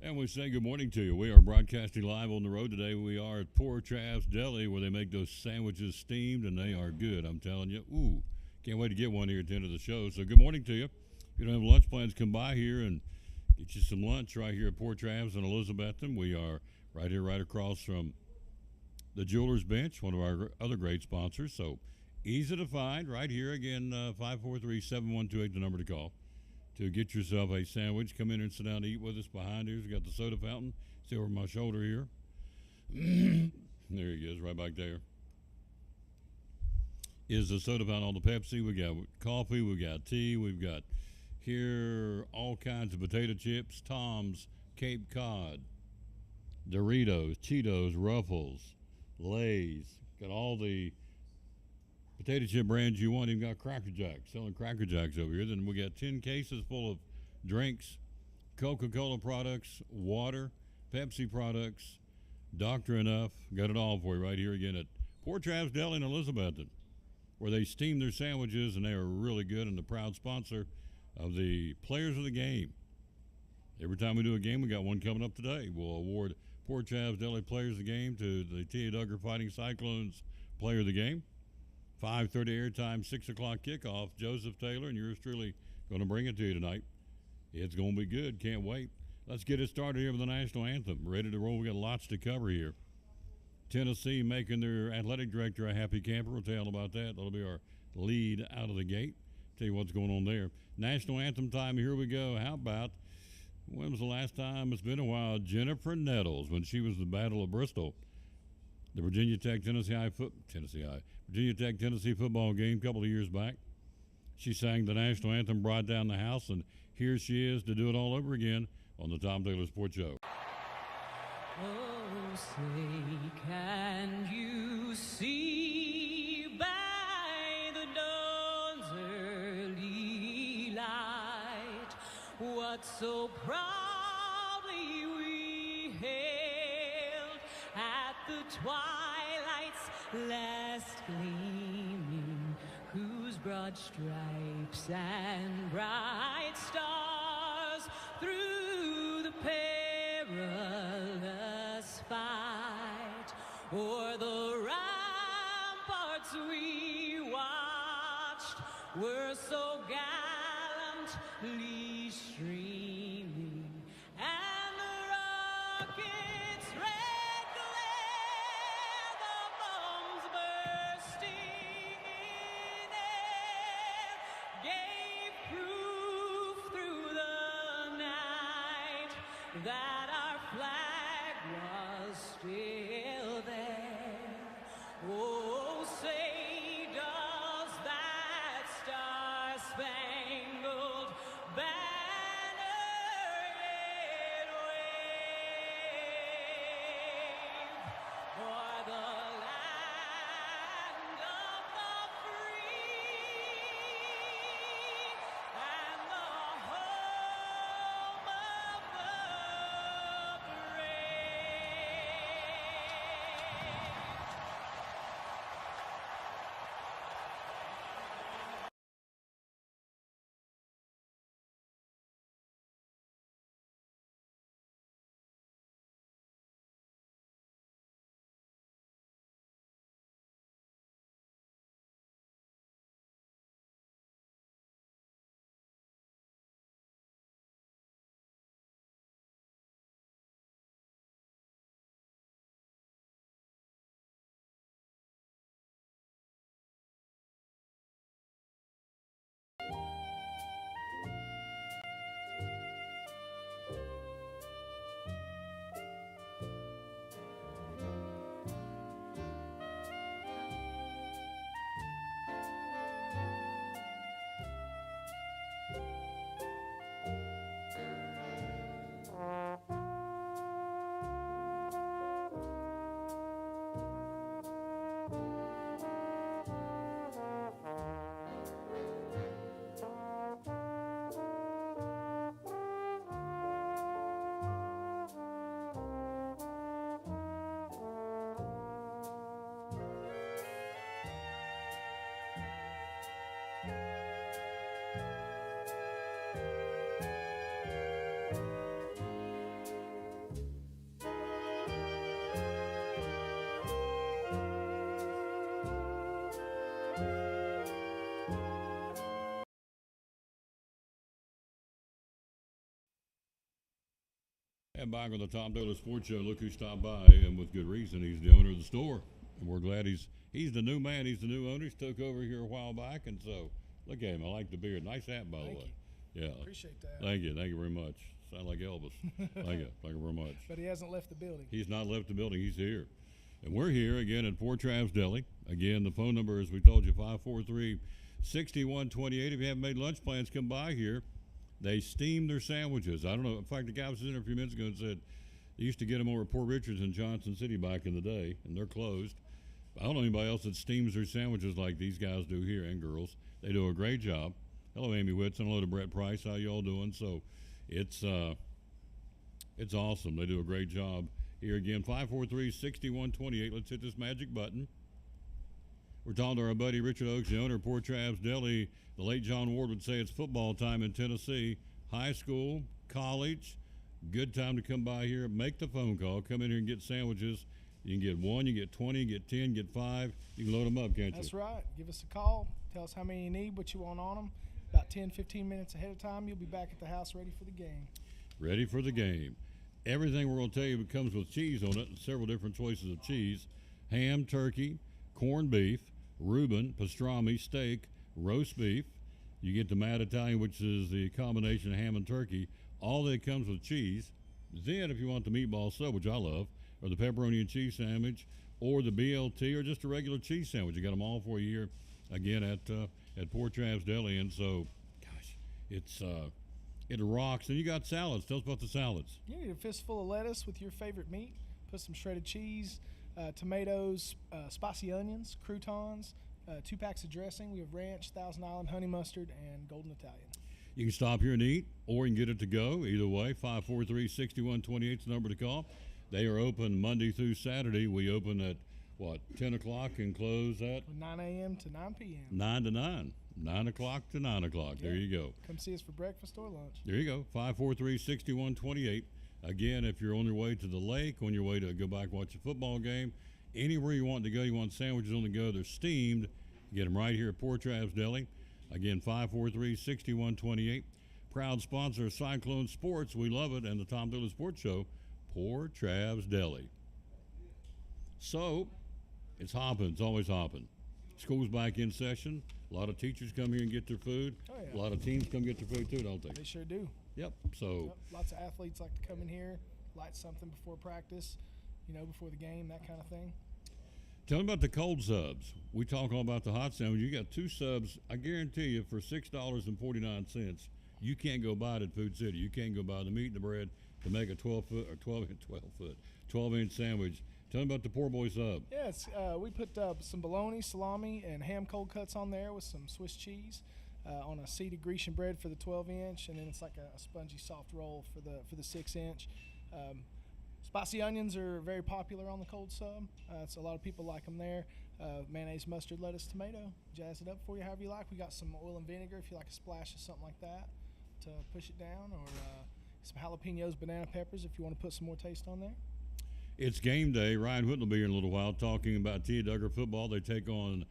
And we say good morning to you. We are broadcasting live on the road today. We are at Poor Trav's Deli where they make those sandwiches steamed and they are good. I'm telling you. Ooh, can't wait to get one here at the end of the show. So good morning to you. If you don't have lunch plans, come by here and get you some lunch right here at Poor Trav's in Elizabethton. We are right here, right across from the Jeweler's Bench, one of our other great sponsors. So easy to find right here. Again, 543-7128, the number to call to get yourself a sandwich. Come in and sit down and eat with us. Behind us, we got the soda fountain. See over my shoulder here. There he is, right back there. Is the soda fountain on the Pepsi. We got coffee, we got tea, we've got here all kinds of potato chips, Tom's, Cape Cod, Doritos, Cheetos, Ruffles, Lay's. Got all the potato chip brands you want. Even got Cracker Jacks, selling Cracker Jacks over here. Then we got 10 cases full of drinks, Coca-Cola products, water, Pepsi products, Dr. Enough. Got it all for you right here again at Poor Trav's Deli in Elizabethton, where they steam their sandwiches and they are really good, and the proud sponsor of the Players of the Game. Every time we do a game, we got one coming up today. We'll award Poor Trav's Deli Players of the Game to the T.A. Duggar Fighting Cyclones Player of the Game. 5:30 airtime, 6 o'clock kickoff. Joseph Taylor and yours truly going to bring it to you tonight. It's going to be good. Can't wait. Let's get it started here with the national anthem. Ready to roll. We got lots to cover here. Tennessee making their athletic director a happy camper. We'll tell you all about that. That'll be our lead out of the gate. Tell you what's going on there. National anthem time. Here we go. How about, when was the last time? It's been a while. Jennifer Nettles, when she was the Battle of Bristol. The Virginia Tech Tennessee football game a couple of years back. She sang the national anthem, brought down the house, and here she is to do it all over again on the Tom Taylor Sports Show. Oh, say, can you see by the dawn's early light what so proudly we hailed at the twilight's last gleaming, whose broad stripes and bright stars through the perilous fight o'er the ramparts we watched were so gallantly streaming, and the rockets' red glare, the bombs bursting in air, gave proof through the night that our flag was still there. Oh, say, does that star-spangled banner yet wave o'er the land of the free and the home of the brave? And back on the Tom Taylor Sports Show, look who stopped by, and with good reason. He's the owner of the store, and we're glad he's the new man. He's the new owner. He took over here a while back, and so look at him. I like the beard. Nice hat, by the Thank way. you. Yeah. Appreciate that. Thank you very much. Sound like Elvis. Thank you very much. But he hasn't left the building. He's not left the building. He's here. And we're here again at Poor Trav's Deli. Again, the phone number, as we told you, 543-6128. If you haven't made lunch plans, come by here. They steam their sandwiches. I don't know. In fact, the guy was in there a few minutes ago and said they used to get them over at Port Richards in Johnson City back in the day, and they're closed. I don't know anybody else that steams their sandwiches like these guys do here, and girls. They do a great job. Hello, Amy Whitson. Hello to Brett Price. How y'all doing? So it's awesome. They do a great job here again. 543-6128. Let's hit this magic button. We're talking to our buddy Richard Oakes, the owner of Poor Trav's Deli. The late John Ward would say it's football time in Tennessee. High school, college, good time to come by here. Make the phone call. Come in here and get sandwiches. You can get 1, you get 20, you get 10, get 5. You can load them up, can't That's you? right. Give us a call. Tell us how many you need, what you want on them. About 10, 15 minutes ahead of time, you'll be back at the house ready for the game. Ready for the game. Everything we're going to tell you comes with cheese on it, and several different choices of cheese. Ham, turkey, corned beef, Reuben, pastrami, steak, roast beef. You get the Mad Italian, which is the combination of ham and turkey. All that comes with cheese. Then, if you want the meatball sub, which I love, or the pepperoni and cheese sandwich, or the BLT, or just a regular cheese sandwich, you got them all for you here again at Poor Trav's Deli. And so, gosh, it rocks. And you got salads. Tell us about the salads. You need a fistful of lettuce with your favorite meat. Put some shredded cheese, tomatoes, spicy onions, croutons, 2 packs of dressing. We have ranch, Thousand Island, honey mustard, and golden Italian. You can stop here and eat, or you can get it to go. Either way, 543-6128 is the number to call. They are open Monday through Saturday. We open at, 10 o'clock and close at? From 9 a.m. to 9 p.m. 9 to 9. 9 o'clock to 9 o'clock. There you go. Come see us for breakfast or lunch. There you go. 543-6128. Again, if you're on your way to the lake, on your way to go back watch a football game, anywhere you want to go, you want sandwiches on the go, they're steamed. Get them right here at Poor Trav's Deli. Again, 543-6128. Proud sponsor of Cyclone Sports. We love it. And the Tom Taylor Sports Show, Poor Trav's Deli. So, it's hopping. It's always hopping. School's back in session. A lot of teachers come here and get their food. Oh, yeah. A lot of teams come get their food too, don't they? They sure do. Yep. So, Yep. Lots of athletes like to come in here, light something before practice, before the game, that kind of thing. tell me about the cold subs. We talk all about the hot sandwich. You got 2 subs. I guarantee you, for $6.49, you can't go buy it at Food City. You can't go buy the meat and the bread to make a 12-inch sandwich. Tell me about the poor boy sub. Yes, we put some bologna, salami, and ham cold cuts on there with some Swiss cheese on a seeded Grecian bread for the 12-inch, and then it's like a spongy soft roll for the 6-inch. Spicy onions are very popular on the cold sub. So a lot of people like them there. Mayonnaise, mustard, lettuce, tomato. Jazz it up for you however you like. We got some oil and vinegar if you like a splash of something like that to push it down, or some jalapenos, banana peppers if you want to put some more taste on there. It's game day. Ryan Whitten will be here in a little while talking about T.A. Duggar football. They take on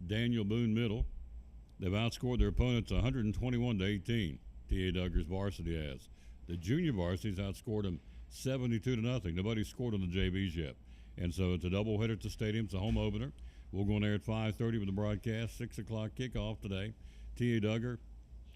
Daniel Boone Middle. They've outscored their opponents 121-18. T.A. Duggar's varsity has. The junior varsity's outscored them 72-0. Nobody's scored on the JVs yet. And so it's a doubleheader at the stadium. It's a home opener. We'll go on there at 5:30 with the broadcast. 6 o'clock kickoff today. T.A. Duggar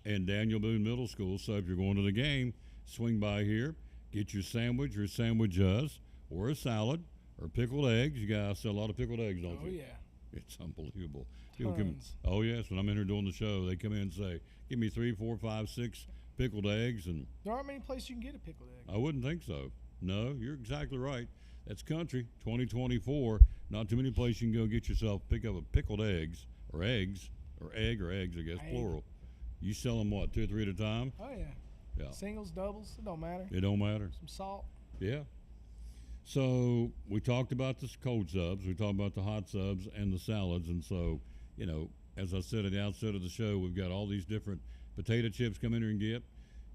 and Daniel Boone Middle School. So if you're going to the game, swing by here. Get your sandwich or sandwiches or a salad or pickled eggs. You guys sell a lot of pickled eggs, don't Oh, you? yeah. It's unbelievable. People come, Tons. oh, yes. When I'm in here doing the show, they come in and say, give me 3, 4, 5, 6 pickled eggs. And There aren't many places you can get a pickled egg. I wouldn't think so. No, you're exactly right. That's country, 2024. Not too many places you can go get yourself, pick up a pickled eggs, I guess, Egg. plural. You sell them, what, 2 or 3 at a time? Oh, yeah. Yeah. Singles, doubles, it don't matter. It don't matter. Some salt. Yeah. So we talked about the cold subs. We talked about the hot subs and the salads. And so, as I said at the outset of the show, we've got all these different potato chips come in here and get.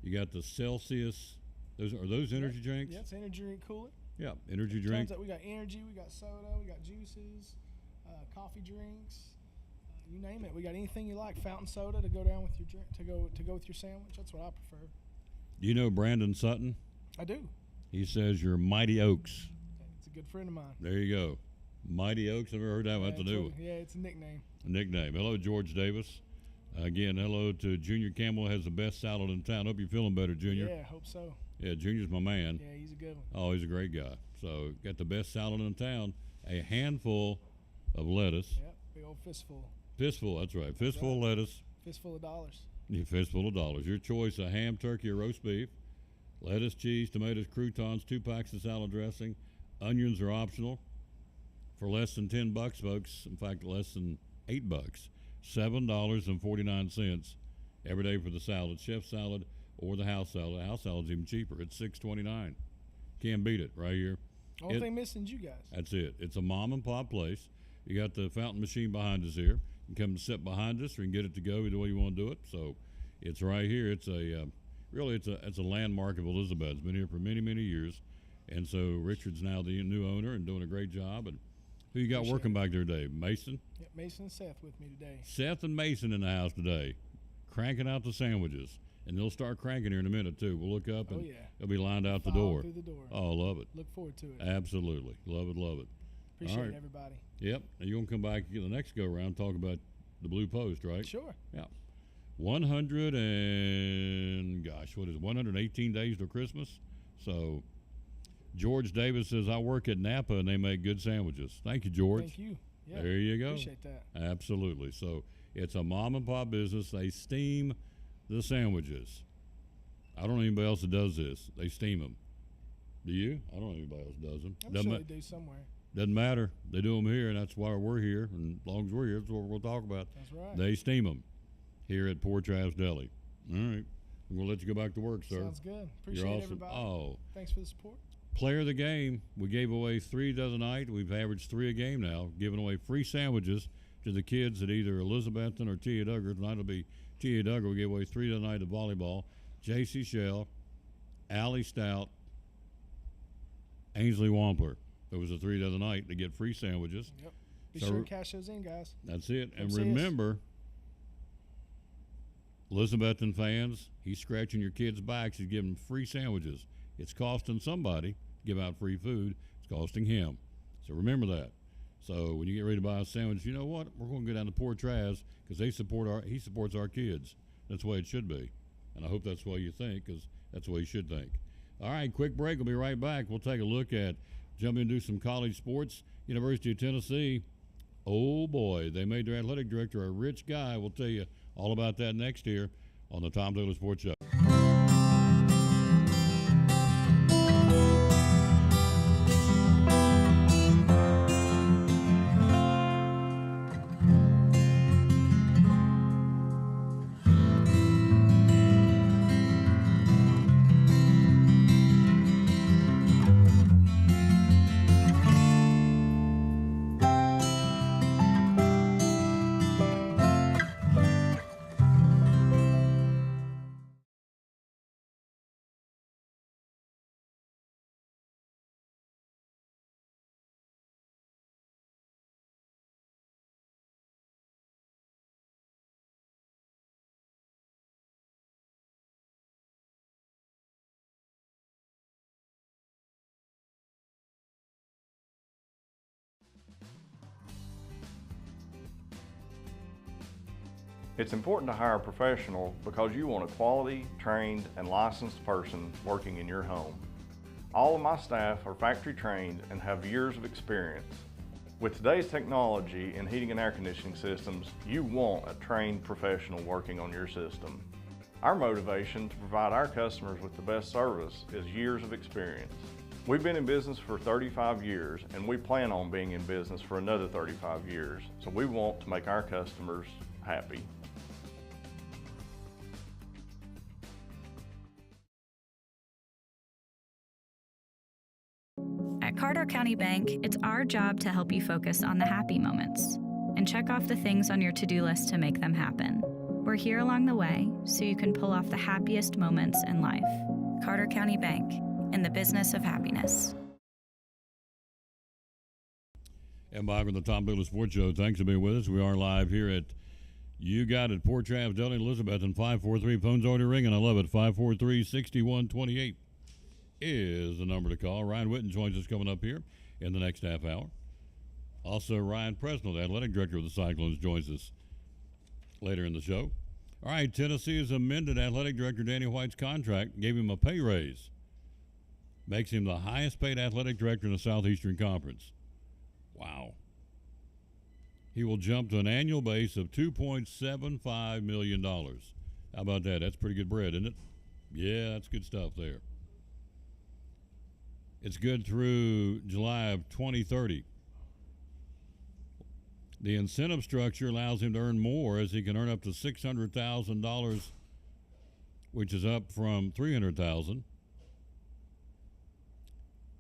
You got the Celsius. Are those energy drinks? Yeah, it's energy drink cooler. Yeah, energy Turns drink. out we got energy, we got soda, we got juices, coffee drinks, you name it. We got anything you like. Fountain soda to go down with your drink, to go with your sandwich. That's what I prefer. Do you know Brandon Sutton? I do. He says you're Mighty Oaks. It's a good friend of mine. There you go. Mighty Oaks. I've never heard that one. That's a new one. Yeah, it's a nickname. Nickname. Hello, George Davis. Again, hello to Junior Campbell. Has the best salad in town. Hope you're feeling better, Junior. Yeah, hope so. Yeah, Junior's my man. Yeah, he's a good one. Oh, he's a great guy. So, got the best salad in town. A handful of lettuce. Yep, big old fistful. Fistful, that's right. Fistful of lettuce. Fistful of dollars. Your fistful of dollars. Your choice of ham, turkey, or roast beef. Lettuce, cheese, tomatoes, croutons, 2 packs of salad dressing. Onions are optional. For less than $10, folks. In fact, less than $8. $7.49 every day for the salad. Chef salad or the house salad. The house salad's even cheaper. It's $6.29. Can't beat it right here. Only thing missing is you guys. That's it. It's a mom and pop place. You got the fountain machine behind us here. You can come and sit behind us, or you can get it to go either way you want to do it. So it's right here. It's a really it's a landmark of Elizabeth. It's been here for many, many years, and so Richard's now the new owner and doing a great job. And who you got Appreciate working it. back there today? Mason. Yep, Mason and Seth with me today. Seth and Mason in the house today, cranking out the sandwiches, and they'll start cranking here in a minute too. We'll look up and yeah. they'll be lined out the File door. through the door. Oh, love it. Look forward to it. Absolutely, love it, love it. Appreciate all right. it, everybody. Yep. And you're gonna come back the next go around talk about the Blue Post, right? Sure. Yeah. 100 and gosh, what is it? 118 days till Christmas. So George Davis says I work at Napa and they make good sandwiches. Thank you, George. Thank you. Yeah, There you go. Appreciate that. Absolutely. So it's a mom and pop business. They steam the sandwiches. I don't know anybody else that does this. They steam them. Do you? I don't know anybody else that does them. I'm sure they do somewhere. Doesn't matter. They do them here, and that's why we're here. And as long as we're here, that's what we're going to talk about. That's right. They steam them here at Poor Travis Deli. All right. I'm going to let you go back to work, sir. Sounds good. Appreciate You're awesome. everybody. Oh, Thanks for the support. player of the game. We gave away 3 the other night. We've averaged 3 a game now, giving away free sandwiches to the kids at either Elizabethton or Tia Duggar. Tonight it'll be Tia Duggar. We gave away 3 the night of volleyball. J.C. Shell, Allie Stout, Ainsley Wampler. There was a 3 the other night to get free sandwiches. Yep. Be So sure to cash those in, guys. That's it. And see us. remember, Elizabethton fans, he's scratching your kids' backs. He's giving free sandwiches. It's costing somebody to give out free food. It's costing him. So remember that. So when you get ready to buy a sandwich, you know what? We're going to go down to Poor Traz because he supports our kids. That's the way it should be. And I hope that's the way you think, because that's the way you should think. All right, quick break. We'll be right back. We'll take a look at jumping into some college sports. University of Tennessee, oh boy, they made their athletic director a rich guy. We'll tell you all about that next year on the Tom Taylor Sports Show. It's important to hire a professional because you want a quality, trained, and licensed person working in your home. All of my staff are factory trained and have years of experience. With today's technology in heating and air conditioning systems, you want a trained professional working on your system. Our motivation to provide our customers with the best service is years of experience. We've been in business for 35 years and we plan on being in business for another 35 years, so we want to make our customers happy. At Carter County Bank, it's our job to help you focus on the happy moments and check off the things on your to-do list to make them happen. We're here along the way so you can pull off the happiest moments in life. Carter County Bank, in the business of happiness. And back on the Tom Taylor Sports Show. Thanks for being with us. We are live here at You Got It, Port Travis Deli, Elizabeth, and 543. Phone's already ringing. I love it. 543-6128. is the number to call. Ryan Witten joins us coming up here in the next half hour. Also, Ryan Presnell, the athletic director of the Cyclones, joins us later in the show. All right, Tennessee has amended athletic director Danny White's contract, gave him a pay raise. Makes him the highest paid athletic director in the Southeastern Conference. Wow. He will jump to an annual base of $2.75 million. How about that? That's pretty good bread, isn't it? Yeah, that's good stuff there. It's good through July of 2030. The incentive structure allows him to earn more, as he can earn up to $600,000, which is up from $300,000.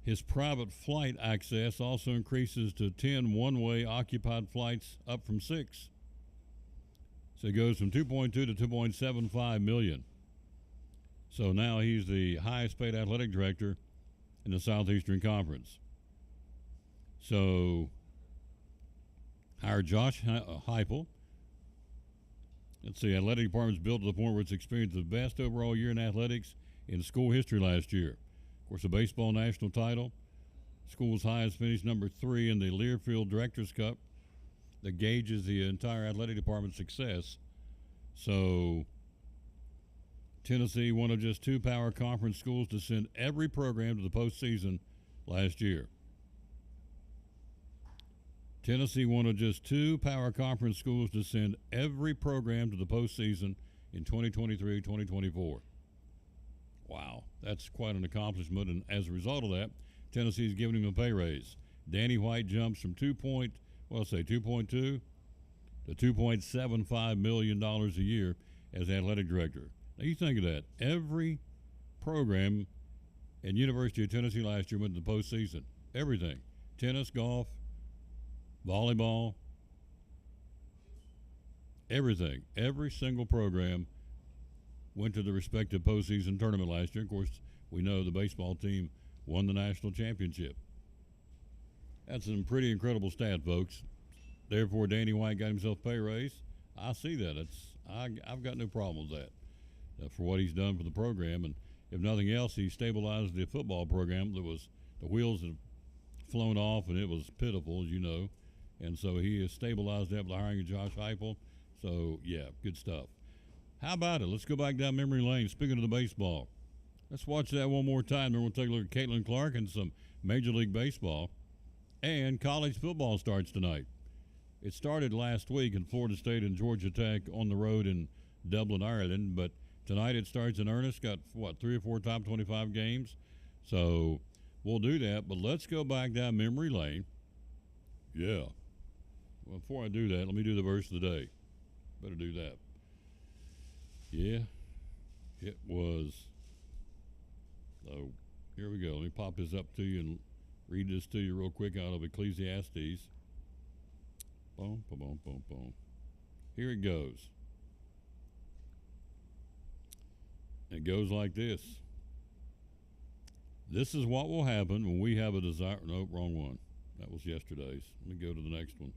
His private flight access also increases to 10 one-way occupied flights, up from 6. So it goes from 2.2 to 2.75 million. So now he's the highest paid athletic director in the Southeastern Conference. So hire Josh Heupel. Let's see, athletic department's built to the point where it's experienced the best overall year in athletics in school history last year. Of course, the baseball national title. School's highest finished number 3 in the Learfield Directors Cup that gauges the entire athletic department's success. So Tennessee, one of just 2 power conference schools to send every program to the postseason last year. Tennessee, one of just 2 power conference schools to send every program to the postseason in 2023-2024. Wow, that's quite an accomplishment, and as a result of that, Tennessee's giving him a pay raise. Danny White jumps from 2.2 to $2.75 million a year as athletic director. Now you think of that. Every program in University of Tennessee last year went to the postseason. Everything. Tennis, golf, volleyball, everything. Every single program went to the respective postseason tournament last year. Of course, we know the baseball team won the national championship. That's some pretty incredible stat, folks. Therefore, Danny White got himself a pay raise. I see that. I've got no problem with that for what he's done for the program. And if nothing else, he stabilized the football program. The wheels had flown off, and it was pitiful, as you know. And so he has stabilized that by hiring Josh Heupel. So, yeah, good stuff. How about it? Let's go back down memory lane. Speaking of the baseball, let's watch that one more time. Then we'll take a look at Caitlin Clark and some Major League Baseball. And college football starts tonight. It started last week in Florida State and Georgia Tech on the road in Dublin, Ireland. But tonight it starts in earnest. Got, 3 or 4 top 25 games. So we'll do that. But let's go back down memory lane. Yeah. Well, before I do that, let me do the verse of the day. Better do that. Yeah, it was. So here we go. Let me pop this up to you and read this to you real quick out of Ecclesiastes. Boom, boom, boom, boom, boom. Here it goes. It goes like this. This is what will happen when we have a desire. Nope, wrong one. That was yesterday's. Let me go to the next one.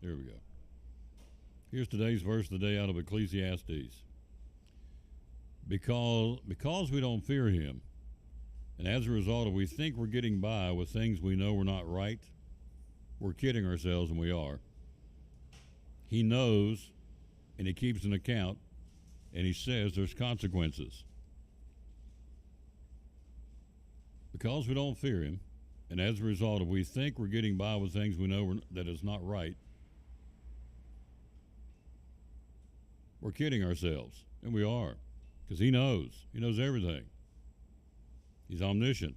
Here we go. Here's today's verse of the day out of Ecclesiastes. Because we don't fear him, and as a result of we think we're getting by with things we know are not right, we're kidding ourselves, and we are. He knows, and he keeps an account, and he says there's consequences. Because we don't fear him, and as a result of we think we're getting by with things we know that is not right, we're kidding ourselves, and we are, because he knows. He knows everything. He's omniscient.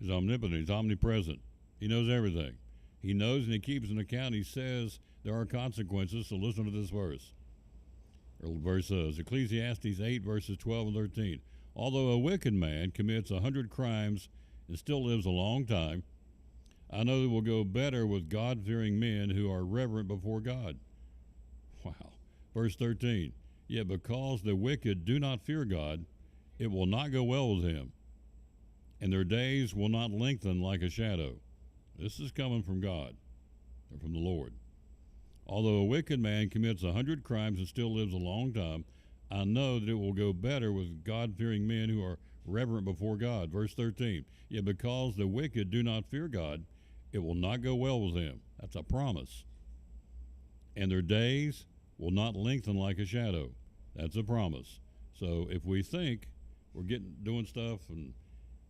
He's omnipotent. He's omnipresent. He knows everything. He knows, and he keeps an account. He says there are consequences, so listen to this verse. Or verse says, Ecclesiastes 8, verses 12 and 13. Although a wicked man commits 100 crimes and still lives a long time, I know it will go better with God-fearing men who are reverent before God. Wow. Verse 13, yet because the wicked do not fear God, it will not go well with him, and their days will not lengthen like a shadow. This is coming from God, or from the Lord. Although a wicked man commits 100 crimes and still lives a long time, I know that it will go better with God-fearing men who are reverent before God. Verse 13. Yet because the wicked do not fear God, it will not go well with them. That's a promise. And their days will not lengthen like a shadow. That's a promise. So if we think we're doing stuff and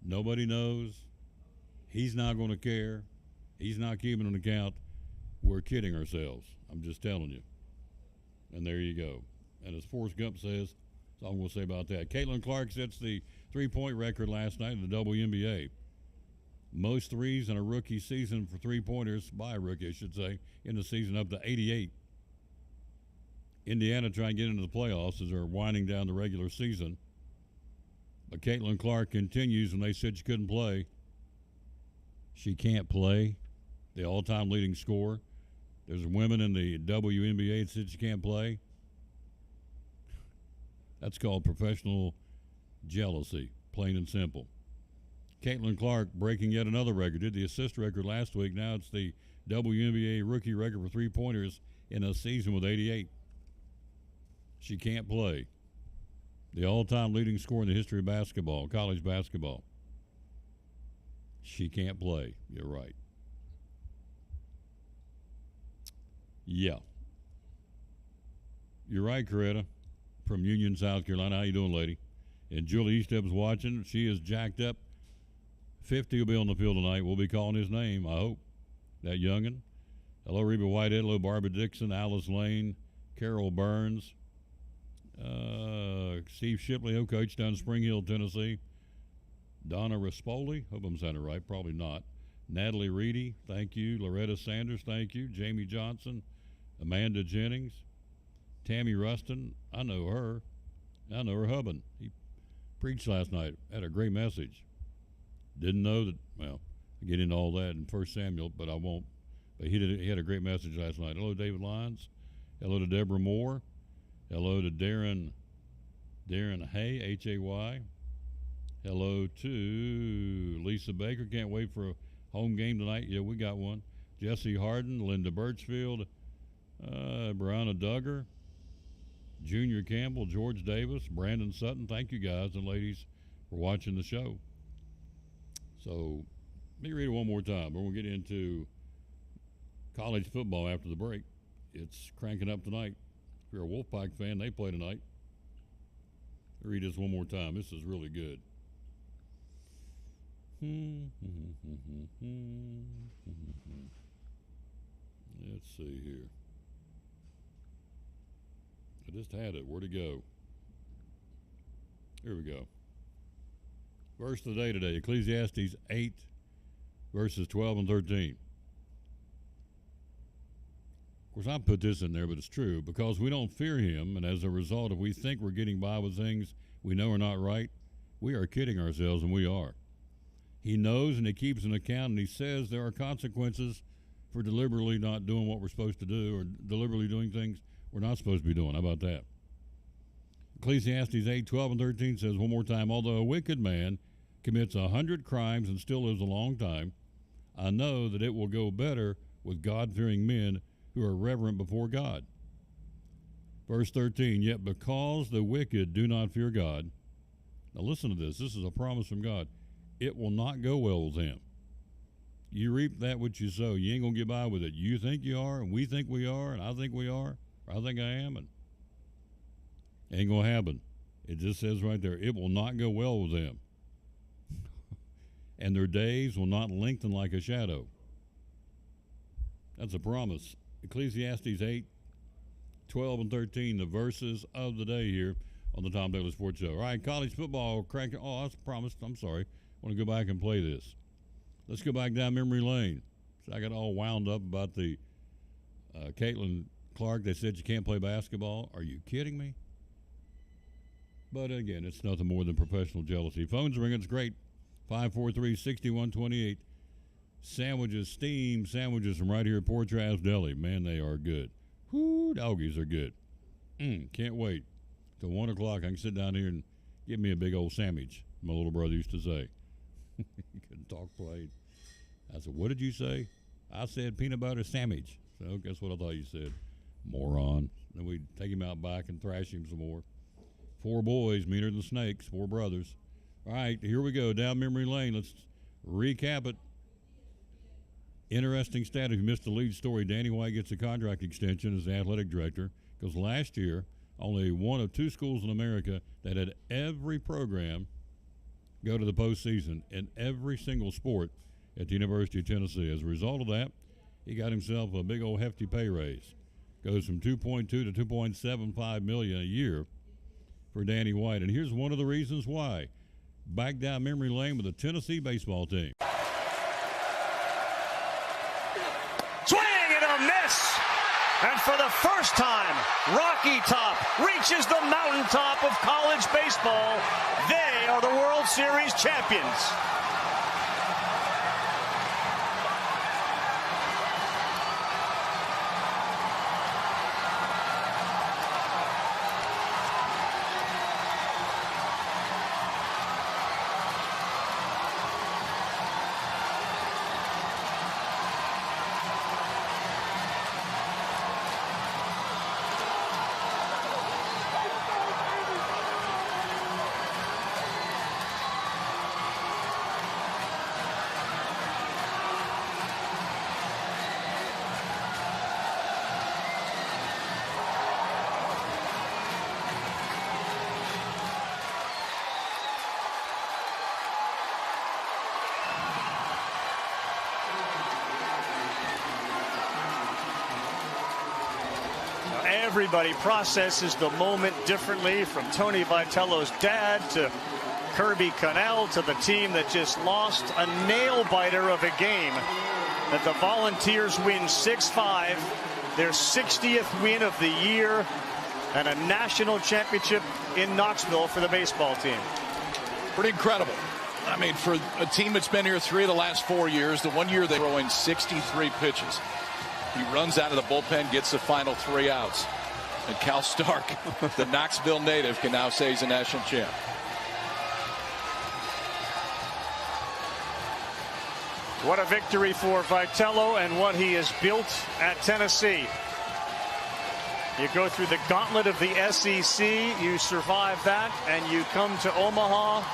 nobody knows, he's not going to care, he's not keeping an account, we're kidding ourselves. I'm just telling you. And there you go. And as Forrest Gump says, that's all I'm going to say about that. Caitlin Clark sets the three-point record last night in the WNBA. Most threes in a rookie season for three-pointers, by a rookie, I should say, in the season up to 88. Indiana trying to get into the playoffs as they're winding down the regular season. But Caitlin Clark continues when they said she couldn't play. She can't play. The all-time leading scorer. There's women in the WNBA that said she can't play. That's called professional jealousy, plain and simple. Caitlin Clark breaking yet another record. Did the assist record last week. Now it's the WNBA rookie record for three-pointers in a season with 88. She can't play. The all-time leading scorer in the history of basketball, college basketball. She can't play. You're right. Yeah. You're right, Coretta, from Union, South Carolina. How you doing, lady? And Julie Eastep's watching. She is jacked up. 50 will be on the field tonight. We'll be calling his name, I hope. That youngin'. Hello, Reba Whitehead. Hello, Barbara Dixon, Alice Lane, Carol Burns, Steve Shipley, who coached down in Spring Hill, Tennessee. Donna Rispoli, hope I'm saying it right, probably not. Natalie Reedy, thank you. Loretta Sanders, thank you. Jamie Johnson, Amanda Jennings, Tammy Rustin, I know her. I know her husband. He preached last night, had a great message. Didn't know that, well, I get into all that in 1 Samuel, but I won't. But he had a great message last night. Hello, David Lyons. Hello to Deborah Moore. Hello to Darren Hay, Hay. Hello to Lisa Baker. Can't wait for a home game tonight. Yeah, we got one. Jesse Harden, Linda Birchfield, Brianna Duggar, Junior Campbell, George Davis, Brandon Sutton. Thank you guys and ladies for watching the show. So let me read it one more time. We're going to get into college football after the break. It's cranking up tonight. If you're a Wolfpack fan, they play tonight. Read this one more time. This is really good. Let's see here. I just had it. Where'd it go? Here we go. Verse of the day today, Ecclesiastes 8, verses 12 and 13. Of course, I put this in there, but it's true. Because we don't fear him, and as a result, if we think we're getting by with things we know are not right, we are kidding ourselves, and we are. He knows and he keeps an account, and he says there are consequences for deliberately not doing what we're supposed to do or deliberately doing things we're not supposed to be doing. How about that? Ecclesiastes 8, 12 and 13 says one more time, although a wicked man commits 100 crimes and still lives a long time, I know that it will go better with God-fearing men who are reverent before God. Verse 13, yet because the wicked do not fear God, now listen to this, this is a promise from God, it will not go well with him. You reap that which you sow. You ain't going to get by with it. You think you are, and we think we are, and I think we are, or I think I am, and it ain't going to happen. It just says right there, it will not go well with them. And their days will not lengthen like a shadow. That's a promise. Ecclesiastes 8, 12 and 13, the verses of the day here on the Tom Daly Sports Show. All right, college football cranking. Oh, I promised. I'm sorry. I want to go back and play this. Let's go back down memory lane. So I got all wound up about the Caitlin Clark. They said you can't play basketball. Are you kidding me? But again, it's nothing more than professional jealousy. Phone's ringing. It's great. 543-6128. Sandwiches, steamed sandwiches from right here at Porterhouse Deli. Man, they are good. Whoo, doggies are good. Can't wait till 1 o'clock. I can sit down here and get me a big old sandwich, my little brother used to say. He couldn't talk plain. I said, what did you say? I said peanut butter sandwich. So guess what I thought you said? Moron. Then we'd take him out back and thrash him some more. 4 boys, meaner than snakes, 4 brothers. All right, here we go, down memory lane. Let's recap it. Interesting stat, if you missed the lead story, Danny White gets a contract extension as the athletic director because last year, only one of 2 schools in America that had every program go to the postseason in every single sport at the University of Tennessee. As a result of that, he got himself a big old hefty pay raise. Goes from $2.2 to $2.75 million a year for Danny White. And here's one of the reasons why. Back down memory lane with the Tennessee baseball team. Swing and a miss. And for the first time, Rocky Top reaches the mountaintop of college baseball. They are the World Series champions. Everybody processes the moment differently, from Tony Vitello's dad to Kirby Connell to the team that just lost a nail-biter of a game. That the Volunteers win 6-5, their 60th win of the year, and a national championship in Knoxville for the baseball team. Pretty incredible. I mean, for a team that's been here 3 of the last 4 years, the one year they throw in 63 pitches. He runs out of the bullpen, gets the final 3 outs. And Cal Stark, the Knoxville native, can now say he's a national champ. What a victory for Vitello and what he has built at Tennessee. You go through the gauntlet of the SEC, you survive that, and you come to Omaha.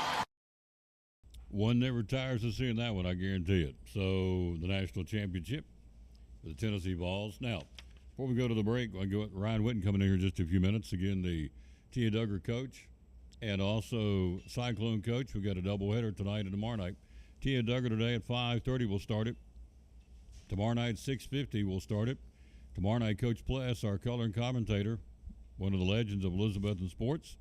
One never tires of seeing that one, I guarantee it. So the national championship for the Tennessee Vols. Now, before we go to the break, I go Ryan Witten coming in here in just a few minutes. Again, the Tia Duggar coach and also Cyclone coach. We got a doubleheader tonight and tomorrow night. Tia Duggar today at 5:30 will start it. Tomorrow night 6:50 we'll start it. Tomorrow night, Coach Pless, our color and commentator, one of the legends of Elizabethan sports,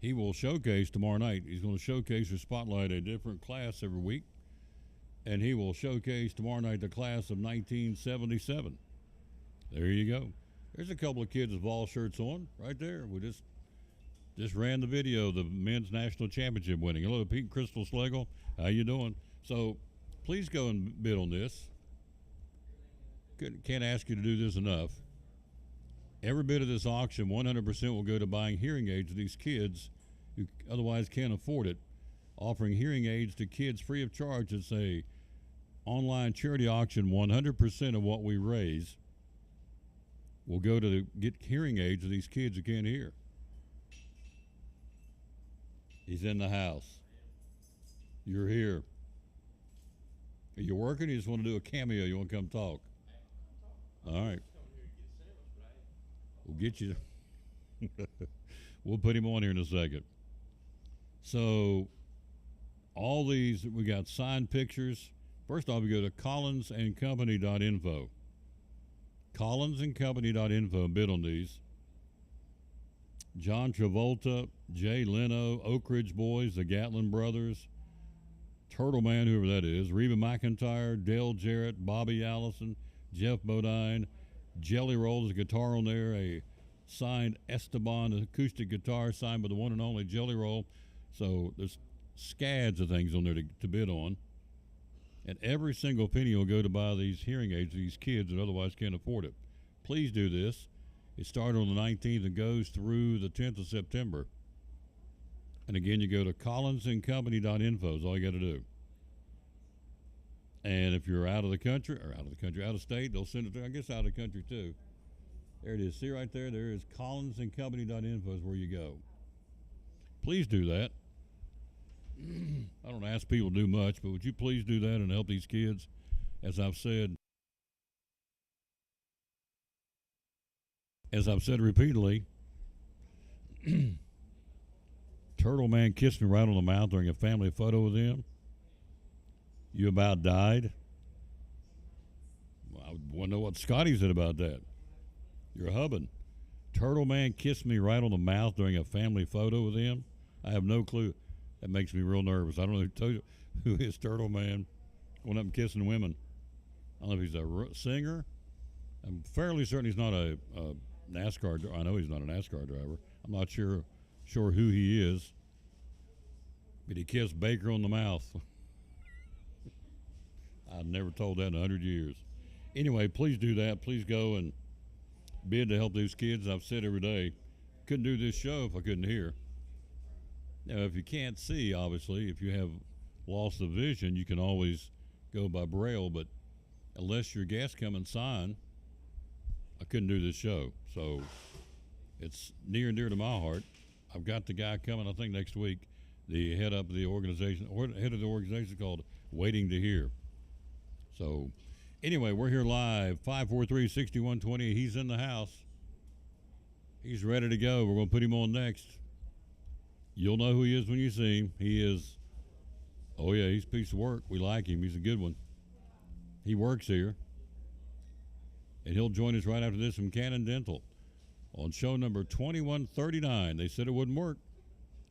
he will showcase tomorrow night. He's going to showcase or spotlight a different class every week, and he will showcase tomorrow night the class of 1977. There you go. There's a couple of kids with Vol shirts on right there. We just ran the video of the men's national championship winning. Hello, Pete Crystal Schlegel. How you doing? So please go and bid on this. Can't ask you to do this enough. Every bit of this auction, 100% will go to buying hearing aids to these kids who otherwise can't afford it. Offering hearing aids to kids free of charge. It's a online charity auction. 100% of what we raise will go to get hearing aids to these kids who can't hear. He's in the house. You're here. Are you working? You just want to do a cameo? You want to come talk? All right. We'll get you. We'll put him on here in a second. So all these, we got signed pictures. First off, we go to collinsandcompany.info. collinsandcompany.info, bid on these. John Travolta, Jay Leno, Oak Ridge Boys, the Gatlin Brothers, Turtle Man, whoever that is, Reba McEntire, Dale Jarrett, Bobby Allison, Jeff Bodine, Jelly Roll, there's a guitar on there, a signed Esteban acoustic guitar signed by the one and only Jelly Roll. So there's scads of things on there to bid on. And every single penny will go to buy these hearing aids to these kids that otherwise can't afford it. Please do this. It started on the 19th and goes through the 10th of September. And again, you go to collinsandcompany.info is all you got to do. And if you're out of state, they'll send it to, I guess, out of the country too. There it is. See right there? There is collinsandcompany.info is where you go. please do that. I don't ask people to do much, but would you please do that and help these kids? As I've said repeatedly, Turtle Man kissed me right on the mouth during a family photo with him. You about died. I want to know what Scotty said about that. You're hubbing. Turtle Man kissed me right on the mouth during a family photo with him. I have no clue. That makes me real nervous. I don't know who is Turtle Man going up and kissing women. I don't know if he's a singer. I'm fairly certain he's not a NASCAR driver. I know he's not a NASCAR driver. I'm not sure who he is. But he kissed Baker on the mouth. I've never told that in 100 years. Anyway, please do that. Please go and bid to help these kids. I've said every day, couldn't do this show if I couldn't hear. Now, if you can't see, obviously, if you have loss of vision, you can always go by Braille, but unless your guests come and sign, I couldn't do this show. So it's near and dear to my heart. I've got the guy coming, I think, next week, the head of the organization called Waiting to Hear. So anyway, we're here live, 543-6120. He's in the house. He's ready to go. We're going to put him on next. You'll know who he is when you see him. He is, oh yeah, he's a piece of work. We like him. He's a good one. He works here. And he'll join us right after this from Cannon Dental on show number 2139. They said it wouldn't work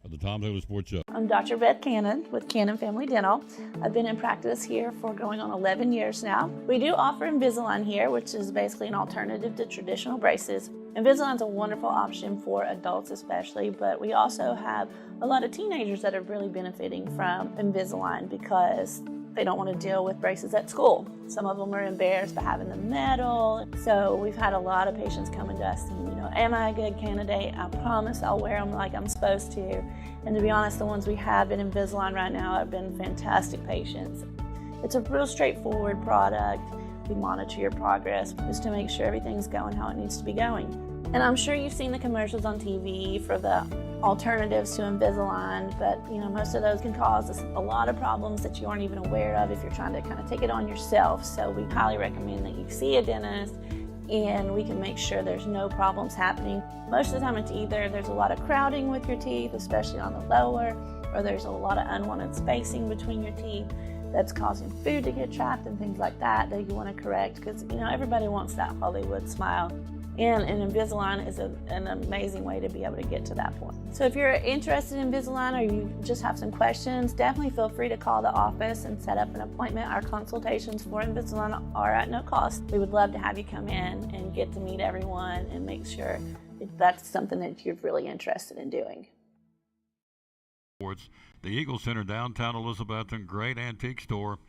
at the Tom Taylor Sports Show. I'm Dr. Beth Cannon with Cannon Family Dental. I've been in practice here for going on 11 years now. We do offer Invisalign here, which is basically an alternative to traditional braces. Invisalign's a wonderful option for adults especially, but we also have a lot of teenagers that are really benefiting from Invisalign because they don't want to deal with braces at school. Some of them are embarrassed by having the metal. So we've had a lot of patients coming to us and, am I a good candidate? I promise I'll wear them like I'm supposed to. And to be honest, the ones we have in Invisalign right now have been fantastic patients. It's a real straightforward product. We monitor your progress just to make sure everything's going how it needs to be going. And I'm sure you've seen the commercials on TV for the alternatives to Invisalign, but most of those can cause us a lot of problems that you aren't even aware of if you're trying to kind of take it on yourself. So we highly recommend that you see a dentist and we can make sure there's no problems happening. Most of the time it's either there's a lot of crowding with your teeth, especially on the lower, or there's a lot of unwanted spacing between your teeth that's causing food to get trapped and things like that you want to correct because everybody wants that Hollywood smile. And Invisalign is an amazing way to be able to get to that point. So if you're interested in Invisalign or you just have some questions, definitely feel free to call the office and set up an appointment. Our consultations for Invisalign are at no cost. We would love to have you come in and get to meet everyone and make sure that's something that you're really interested in doing. The Eagle Center, downtown Elizabethton, great antique store.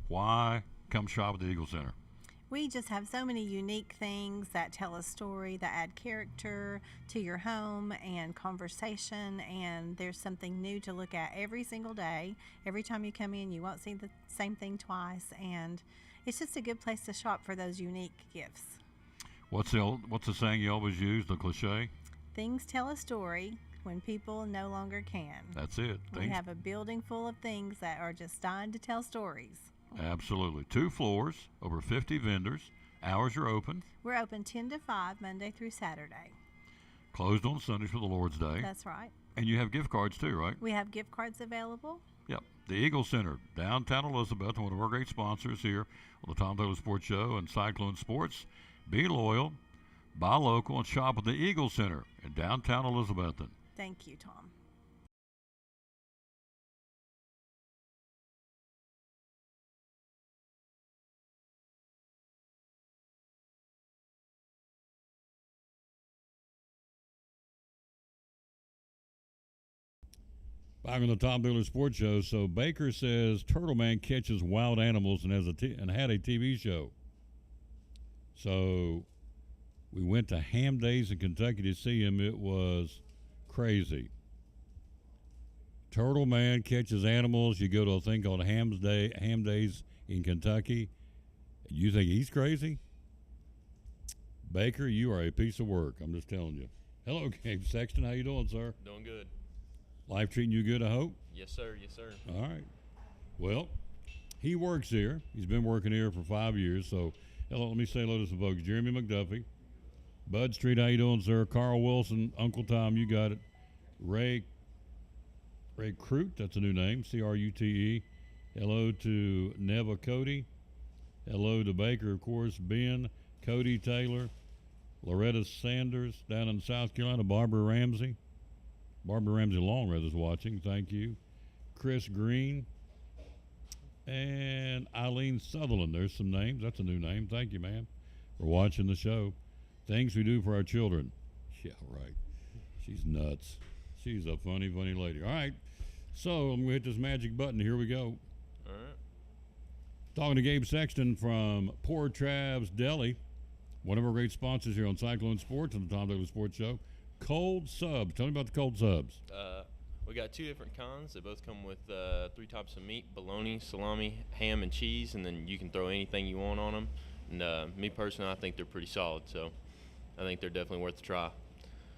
Why come shop at the Eagle Center? We just have so many unique things that tell a story, that add character to your home and conversation, and there's something new to look at every single day. Every time you come in, you won't see the same thing twice, and it's just a good place to shop for those unique gifts. What's the saying you always use, the cliche? Things tell a story when people no longer can. That's it. We have a building full of things that are just designed to tell stories. Absolutely. 2 floors, over 50 vendors. Hours are open. We're open 10 to 5, Monday through Saturday. Closed on Sundays for the Lord's Day. That's right. And you have gift cards too, right? We have gift cards available. Yep. The Eagle Center, downtown Elizabeth, one of our great sponsors here on the Tom Taylor Sports Show and Cyclone Sports. Be loyal, buy local, and shop at the Eagle Center in downtown Elizabethton. Thank you, Tom. Back on the Tom Taylor Sports Show. So Baker says Turtle Man catches wild animals and had a TV show. So we went to Ham Days in Kentucky to see him. It was crazy. Turtle Man catches animals. You go to a thing called Ham Days in Kentucky. You think he's crazy? Baker, you are a piece of work. I'm just telling you. Hello, Gabe Sexton. How you doing, sir? Doing good. Life treating you good, I hope? Yes, sir. Yes, sir. All right. Well, he works here. He's been working here for 5 years. So, hello, let me say hello to some folks. Jeremy McDuffie. Bud Street, how you doing, sir? Carl Wilson, Uncle Tom, you got it. Ray Crute, that's a new name, C-R-U-T-E. Hello to Neva Cody. Hello to Baker, of course, Ben, Cody Taylor, Loretta Sanders down in South Carolina, Barbara Ramsey. Barbara Ramsey Longreather's watching, thank you. Chris Green and Eileen Sutherland. There's some names. That's a new name. Thank you, ma'am, for watching the show. Things we do for our children. Yeah, right. She's nuts. She's a funny, funny lady. All right. So I'm going to hit this magic button. Here we go. All right. Talking to Gabe Sexton from Poor Trav's Deli, one of our great sponsors here on Cyclone Sports and the Tom Douglas Sports Show. Cold subs. Tell me about the cold subs. We got 2 different kinds. They both come with 3 types of meat: bologna, salami, ham, and cheese. And then you can throw anything you want on them. And me personally, I think they're pretty solid. So I think they're definitely worth a try.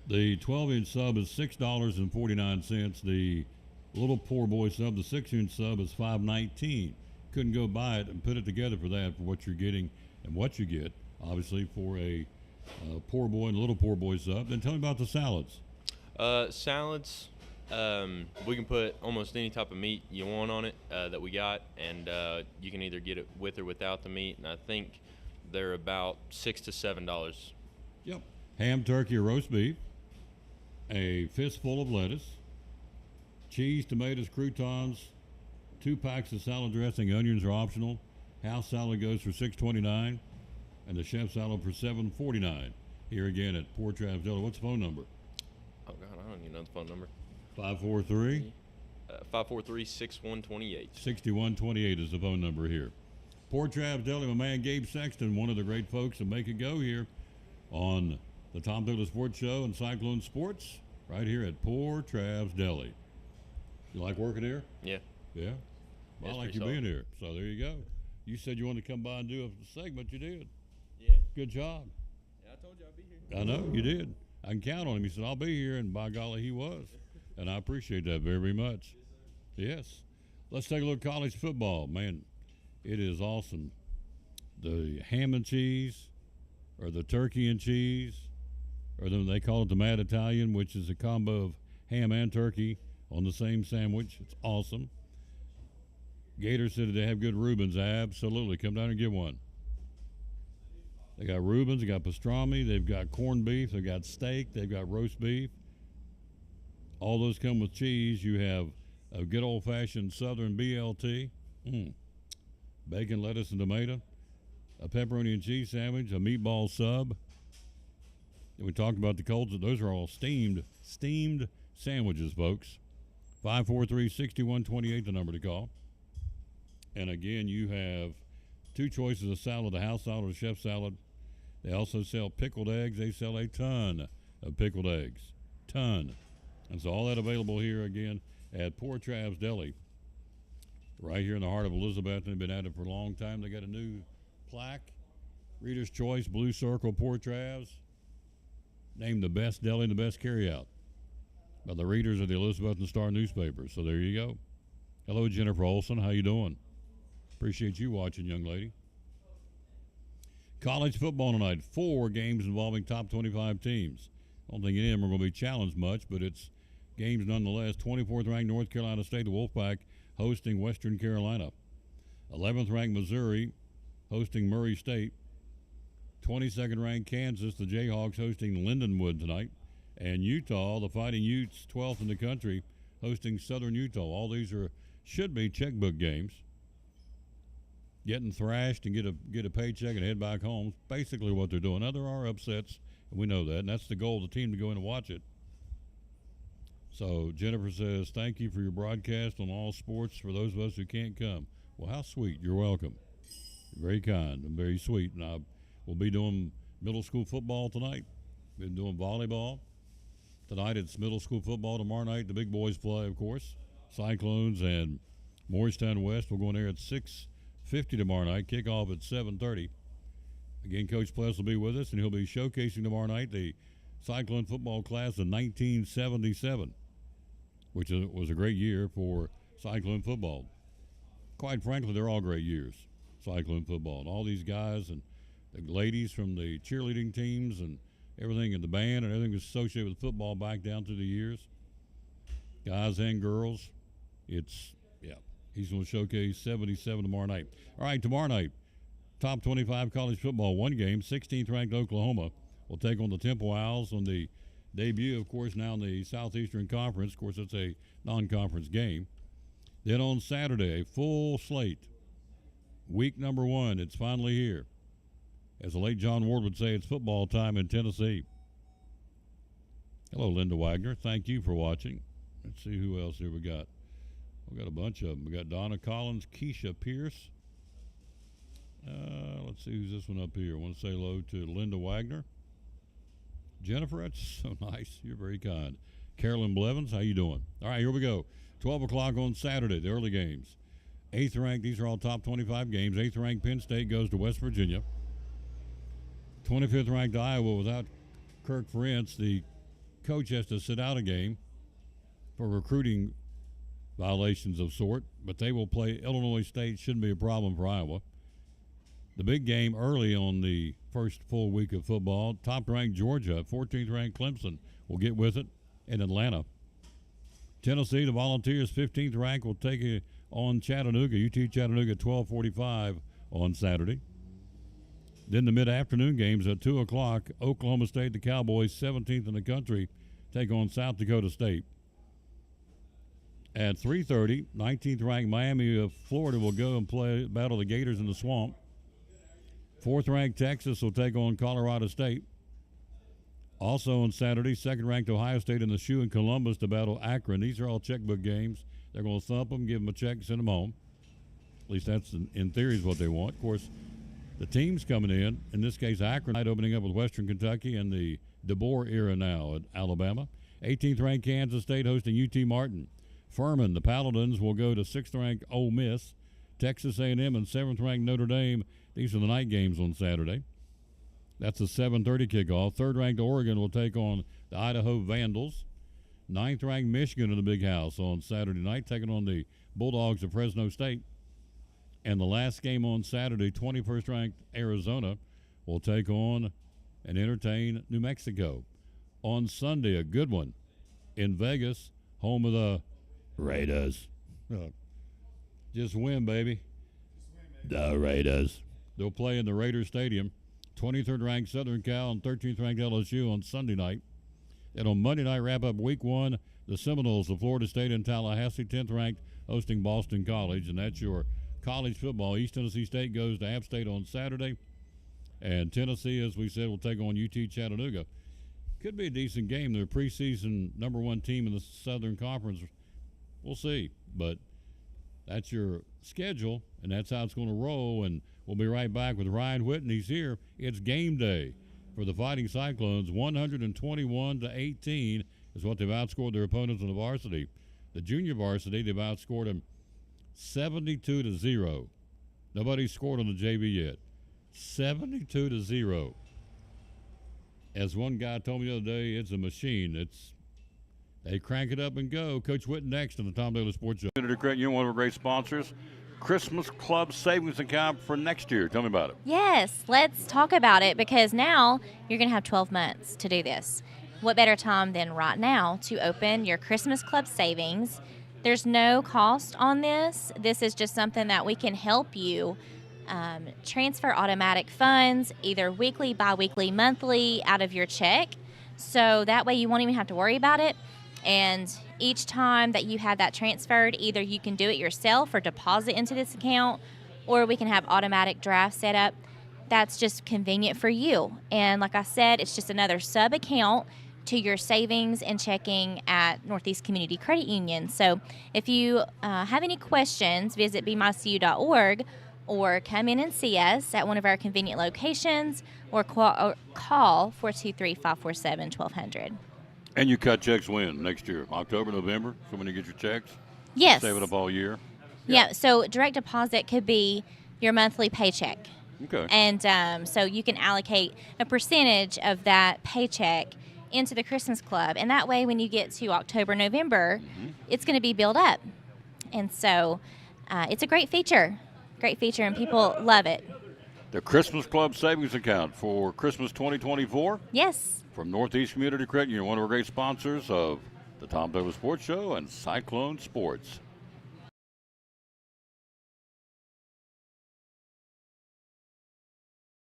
The 12-inch sub is $6.49. The little poor boy sub, the 6-inch sub, is $5.19. Couldn't go buy it and put it together for that, for what you're getting and what you get, obviously, for a poor boy and a little poor boy sub. Then tell me about the salads. Salads, we can put almost any type of meat you want on it that we got, and you can either get it with or without the meat, and I think they're about $6 to $7. Yep. Ham, turkey, or roast beef, a fistful of lettuce, cheese, tomatoes, croutons, 2 packs of salad dressing. Onions are optional. House salad goes for $6.29, and the chef salad for $7.49. Here again at Poor Trav's Deli. What's the phone number? Oh, God, I don't even know the phone number. 543? 543-6128. 6128 is the phone number here. Poor Trav's Deli, my man Gabe Sexton, one of the great folks that make it go here on the Tom Douglas Sports Show and Cyclone Sports, right here at Poor Trav's Deli. You like working here? Yeah. Yeah? Well, I like you being here. So there you go. You said you wanted to come by and do a segment. You did. Yeah. Good job. Yeah, I told you I'd be here. I know, you did. I can count on him. He said, I'll be here, and by golly, he was. And I appreciate that very, very much. Yes. Let's take a look at college football. Man, it is awesome. The ham and cheese, or the turkey and cheese, or they call it the Mad Italian, which is a combo of ham and turkey on the same sandwich. It's awesome. Gator said they have good Reubens. Absolutely. Come down and get one. They got Reubens, they got pastrami, they've got corned beef, they've got steak, they've got roast beef. All those come with cheese. You have a good old-fashioned Southern BLT, bacon, lettuce, and tomato, a pepperoni and cheese sandwich, a meatball sub. And we talked about the colds. Those are all steamed sandwiches, folks. 543-6128, the number to call. And again, you have 2 choices of salad, the house salad or the chef salad. They also sell pickled eggs. They sell a ton of pickled eggs. Ton. And so all that available here again at Poor Trav's Deli. Right here in the heart of Elizabeth. They've been at it for a long time. They got a new plaque. Reader's Choice, Blue Circle, Poor Trav's. Named the best deli and the best carryout by the readers of the Elizabeth and Star newspaper. So there you go. Hello, Jennifer Olson. How you doing? Appreciate you watching, young lady. College football tonight. 4 games involving top 25 teams. I don't think any of them are going to be challenged much, but it's games nonetheless. 24th ranked North Carolina State, the Wolfpack, hosting Western Carolina. 11th ranked Missouri, hosting Murray State. 22nd ranked Kansas, the Jayhawks, hosting Lindenwood tonight. And Utah, the Fighting Utes, 12th in the country, hosting Southern Utah. All these should be checkbook games. Getting thrashed and get a paycheck and head back home. Basically what they're doing. Now, there are upsets, and we know that, and that's the goal of the team, to go in and watch it. So Jennifer says, thank you for your broadcast on all sports for those of us who can't come. Well, how sweet. You're welcome. Very kind and very sweet. And we'll be doing middle school football tonight. Been doing volleyball. Tonight it's middle school football. Tomorrow night the big boys play, of course. Cyclones and Morristown West will go in there at 6:50 tomorrow night. Kickoff at 7:30. Again, Coach Pless will be with us, and he'll be showcasing tomorrow night the Cyclone football class of 1977. which was a great year for Cyclone football. Quite frankly, they're all great years, Cyclone football. And all these guys and the ladies from the cheerleading teams and everything in the band and everything associated with football back down through the years, guys and girls. He's going to showcase 77 tomorrow night. All right, tomorrow night, top 25 college football, one game. 16th ranked Oklahoma will take on the Temple Owls on the debut, of course, now in the Southeastern Conference. Of course, it's a non-conference game. Then on Saturday, a full slate. Week number 1, it's finally here. As the late John Ward would say, it's football time in Tennessee. Hello, Linda Wagner. Thank you for watching. Let's see who else here we got. We got a bunch of them. We got Donna Collins, Keisha Pierce. Let's see who's this one up here. I want to say hello to Linda Wagner. Jennifer, that's so nice. You're very kind. Carolyn Blevins, how you doing? All right, here we go. 12 o'clock on Saturday, the early games. 8th ranked, these are all top 25 games. 8th ranked Penn State goes to West Virginia. 25th ranked Iowa without Kirk Ferentz. The coach has to sit out a game for recruiting violations of sort, but they will play Illinois State. Shouldn't be a problem for Iowa. The big game early on the first full week of football, top-ranked Georgia, 14th-ranked Clemson will get with it in Atlanta. Tennessee, the Volunteers, 15th ranked, will take it on Chattanooga, UT Chattanooga, 12:45 on Saturday. Then the mid-afternoon games at 2 o'clock, Oklahoma State, the Cowboys, 17th in the country, take on South Dakota State. At 3:30, 19th-ranked Miami of Florida will go and battle the Gators in the Swamp. 4th-ranked Texas will take on Colorado State. Also on Saturday, 2nd-ranked Ohio State in the Shoe in Columbus to battle Akron. These are all checkbook games. They're going to thump them, give them a check, send them home. At least that's, in theory, is what they want. Of course, the teams coming in this case, Akron, opening up with Western Kentucky and the DeBoer era now at Alabama. 18th-ranked Kansas State hosting UT Martin. Furman, the Paladins, will go to 6th-ranked Ole Miss. Texas A&M and 7th-ranked Notre Dame. These are the night games on Saturday. That's a 7:30 kickoff. 3rd-ranked Oregon will take on the Idaho Vandals. 9th-ranked Michigan in the Big House on Saturday night, taking on the Bulldogs of Fresno State. And the last game on Saturday, 21st-ranked Arizona will take on and entertain New Mexico. On Sunday, a good one in Vegas, home of the Raiders. Just win, baby. The Raiders. They'll play in the Raiders Stadium. 23rd-ranked Southern Cal and 13th-ranked LSU on Sunday night. And on Monday night, wrap up week 1, the Seminoles of Florida State in Tallahassee, 10th-ranked, hosting Boston College. And that's your college football. East Tennessee State goes to App State on Saturday. And Tennessee, as we said, will take on UT Chattanooga. Could be a decent game. They're preseason number 1 team in the Southern Conference. We'll see. But that's your schedule, and that's how it's going to roll. And we'll be right back with Ryan Whitten. He's here. It's game day for the Fighting Cyclones. 121-18 is what they've outscored their opponents on the varsity. The junior varsity, they've outscored them 72-0. Nobody's scored on the JV yet. 72-0. As one guy told me the other day, it's a machine. They crank it up and go. Coach Whitten next on the Tom Daly Sports Show. Senator Craig, you're one of our great sponsors. Christmas Club savings account for next year. Tell me about it. Yes, let's talk about it because now you're going to have 12 months to do this. What better time than right now to open your Christmas Club savings? There's no cost on this. This is just something that we can help you transfer automatic funds, either weekly, bi-weekly, monthly, out of your check. So that way you won't even have to worry about it. And each time that you have that transferred, either you can do it yourself or deposit into this account, or we can have automatic draft set up. That's just convenient for you. And like I said, it's just another sub account to your savings and checking at Northeast Community Credit Union. So if you have any questions, visit bemycu.org or come in and see us at one of our convenient locations or call 423-547-1200. And you cut checks when? Next year? October, November? So when you get your checks? Yes. Save it up all year? Yeah, so direct deposit could be your monthly paycheck. Okay. And so you can allocate a percentage of that paycheck into the Christmas Club. And that way, when you get to October, November, it's going to be built up. And so it's a great feature, and people love it. The Christmas Club Savings Account for Christmas 2024 Yes. from Northeast Community Credit Union, one of our great sponsors of the Tom Taylor Sports Show and Cyclone Sports.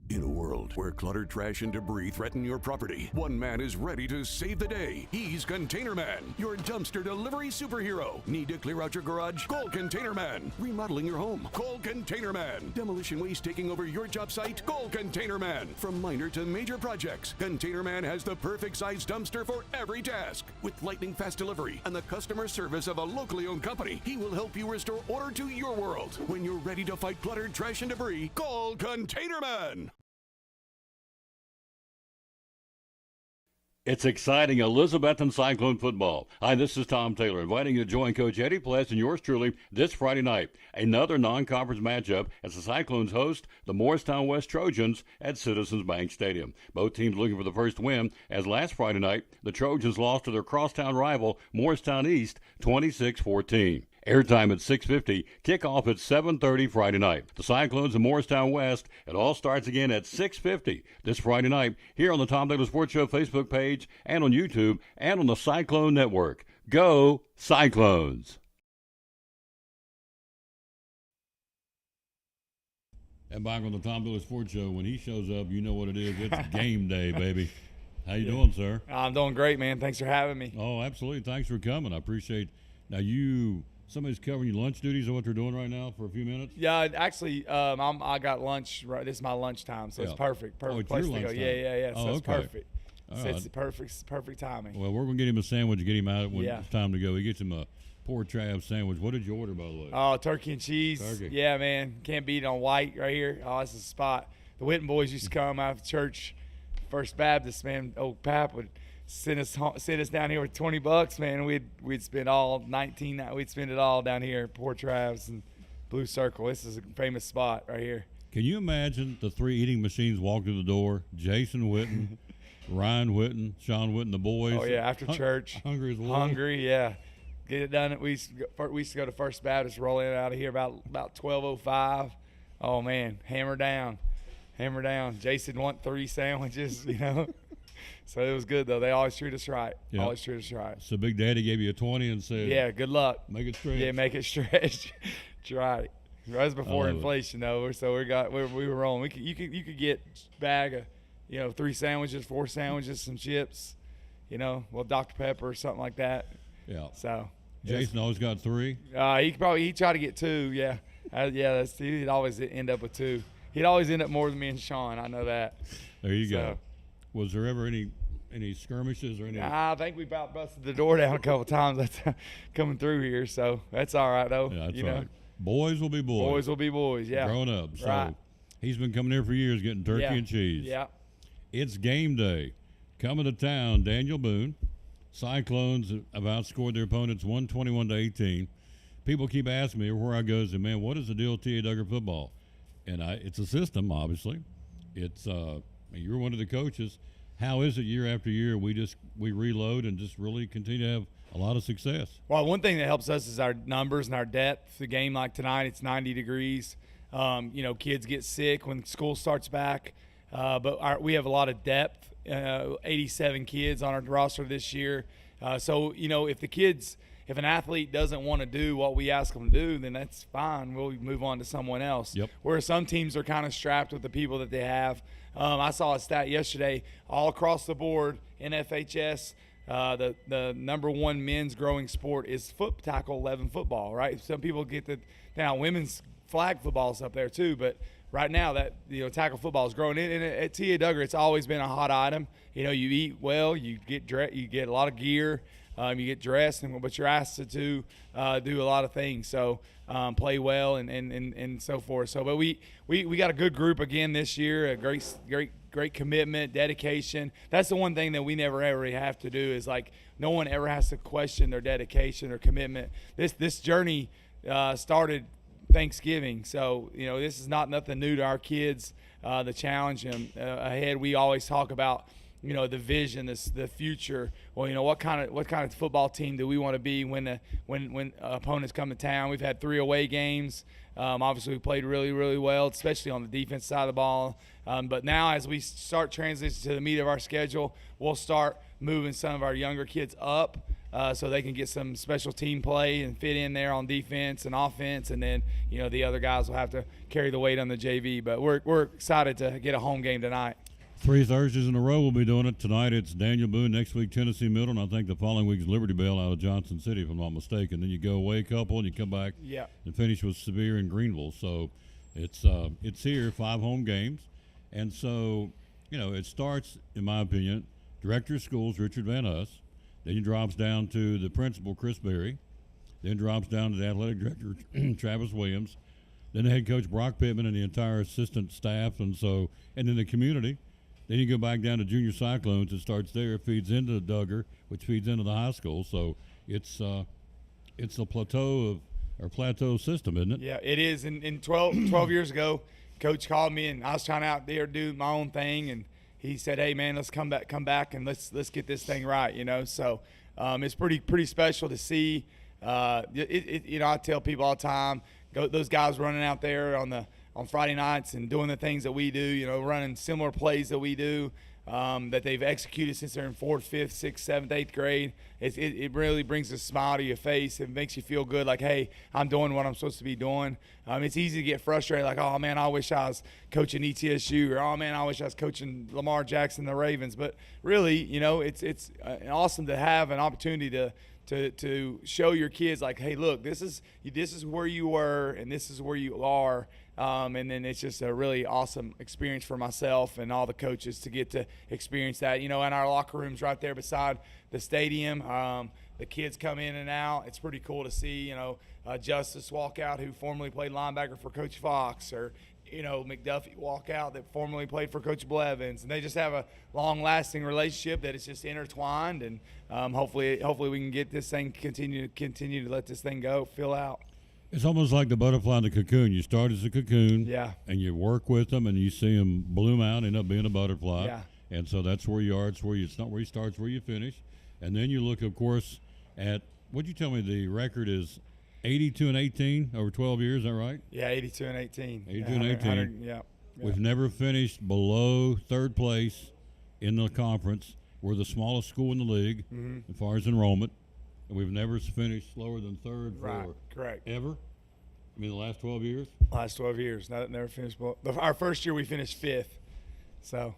In a world where cluttered trash and debris threaten your property, one man is ready to save the day. He's Container Man, your dumpster delivery superhero. Need to clear out your garage? Call Container Man. Remodeling your home? Call Container Man. Demolition waste taking over your job site? Call Container Man. From minor to major projects, Container Man has the perfect size dumpster for every task. With lightning fast delivery and the customer service of a locally owned company, he will help you restore order to your world. When you're ready to fight cluttered trash and debris, call Container Man. It's exciting Elizabethton Cyclone football. Hi, this is Tom Taylor, inviting you to join Coach Eddie Pless and yours truly this Friday night. Another non-conference matchup as the Cyclones host the Morristown West Trojans at Citizens Bank Stadium. Both teams looking for the first win, as last Friday night, the Trojans lost to their crosstown rival, Morristown East, 26-14. Airtime at 6:50, kickoff at 7:30 Friday night. The Cyclones and Morristown West, it all starts again at 6:50 this Friday night here on the Tom Taylor Sports Show Facebook page and on YouTube and on the Cyclone Network. Go Cyclones! And back on the Tom Taylor Sports Show, when he shows up, you know what it is. It's game day, baby. How you doing, sir? I'm doing great, man. Thanks for having me. Oh, absolutely. Thanks for coming. I appreciate. Now somebody's covering your lunch duties or what they're doing right now for a few minutes? Yeah, actually, I got lunch. Right, this is my lunchtime, so it's perfect. Perfect place to go. Yeah. So it's perfect. It's the perfect timing. Well, we're gonna get him a sandwich, get him out when it's time to go. He gets him a Port Trav sandwich. What did you order, by the way? Oh, turkey and cheese. Turkey. Yeah, man, can't beat it on white right here. Oh, this is a spot. The Witten boys used to come out of church, First Baptist, man. Old Pap would send us down here with $20, man. We'd spend all 19. We'd spend it all down here at Port Travis and Blue Circle. This is a famous spot right here. Can you imagine the three eating machines walk through the door? Jason Witten, Ryan Witten, Sean Witten, the boys. Oh yeah, after church, hungry as well. Hungry, yeah. Get it done. We used to go to First Baptist, roll in out of here about 12:05. Oh man, hammer down. Jason want 3 sandwiches, you know. So it was good, though. They always treat us right. Yep. Always treat us right. So Big Daddy gave you a 20 and said, yeah, good luck. Make it stretch. Yeah, make it stretch. That's right. That was before inflation, though. So we were rolling. You could get a bag of, 3 sandwiches, 4 sandwiches, some chips, Dr. Pepper or something like that. Yeah. So Jason always got 3? He tried to get 2, yeah. He'd always end up with 2. He'd always end up more than me and Sean. I know that. There you go. Was there ever any skirmishes or any? I think we about busted the door down a couple times. That's coming through here, so that's all right though. Yeah, that's right. Boys will be boys. Boys will be boys. Yeah. Grown up. So right. He's been coming here for years, getting turkey and cheese. Yeah. It's game day. Coming to town, Daniel Boone. Cyclones have outscored their opponents 121-18. People keep asking me where I go. Say, man, what is the deal with T.A. Duggar football? And it's a system, obviously. It's you're one of the coaches. How is it year after year we reload and just really continue to have a lot of success? Well, one thing that helps us is our numbers and our depth. The game like tonight, it's 90 degrees. Kids get sick when school starts back. But we have a lot of depth, 87 kids on our roster this year. So if an athlete doesn't want to do what we ask them to do, then that's fine. We'll move on to someone else. Yep. Where some teams are kind of strapped with the people that they have. I saw a stat yesterday all across the board in FHS. The number one men's growing sport is foot tackle 11 football, right? Some people now women's flag football's up there too, but right now that tackle football is growing. And at T.A. Duggar, it's always been a hot item. You eat well, you get a lot of gear. You get dressed, but you're asked to do a lot of things. So play well and so forth. So, but we got a good group again this year. A great commitment, dedication. That's the one thing that we never ever have to do is no one ever has to question their dedication or commitment. This journey started Thanksgiving, so this is not nothing new to our kids. The challenge ahead, we always talk about. the vision, the future. Well, what kind of football team do we want to be when opponents come to town? We've had 3 away games. Obviously, we played really, really well, especially on the defense side of the ball. But now, as we start transitioning to the meat of our schedule, we'll start moving some of our younger kids up so they can get some special team play and fit in there on defense and offense. And then, the other guys will have to carry the weight on the JV. But we're excited to get a home game tonight. 3 Thursdays in a row we'll be doing it. Tonight it's Daniel Boone. Next week Tennessee Middle. And I think the following week is Liberty Bell out of Johnson City, if I'm not mistaken. Then you go away a couple and you come back and finish with Sevier and Greenville. So it's here, 5 home games. And so, it starts, in my opinion, Director of Schools, Richard Van Us. Then he drops down to the principal, Chris Berry. Then drops down to the athletic director, Travis Williams. Then the head coach, Brock Pittman, and the entire assistant staff. And then the community. Then you go back down to Junior Cyclones. It starts there. It feeds into Duggar, which feeds into the high school. So it's a plateau system, isn't it? Yeah, it is. And 12 years ago, Coach called me, and I was trying out there to do my own thing, and he said, "Hey, man, let's come back, and let's get this thing right." So it's pretty special to see. I tell people all the time, those guys running out there on Friday nights and doing the things that we do, running similar plays that we do, that they've executed since they're in 4th, 5th, 6th, 7th, 8th grade. It really brings a smile to your face. It makes you feel good, like, hey, I'm doing what I'm supposed to be doing. It's easy to get frustrated, like, oh, man, I wish I was coaching ETSU, or, oh, man, I wish I was coaching Lamar Jackson, the Ravens. But really, it's awesome to have an opportunity to show your kids, like, hey, look, this is where you were and this is where you are. And then it's just a really awesome experience for myself and all the coaches to get to experience that. In our locker rooms right there beside the stadium, the kids come in and out. It's pretty cool to see, Justice walk out, who formerly played linebacker for Coach Fox, or, McDuffie walk out that formerly played for Coach Blevins. And they just have a long-lasting relationship that is just intertwined. And hopefully we can get this thing continue to let this thing go, fill out. It's almost like the butterfly in the cocoon. You start as a cocoon, and you work with them, and you see them bloom out, end up being a butterfly. Yeah. And so that's where you are. It's not where you start, it's where you finish. And then you look, of course, at what'd you tell me the record is 82-18 over 12 years. Is that right? Yeah, 82-18. 82-18. Yeah. We've never finished below 3rd place in the conference. We're the smallest school in the league as far as enrollment. And we've never finished lower than 3rd for correct. Ever. I mean, the last 12 years? Last 12 years. Never finished below. Our first year we finished 5th. So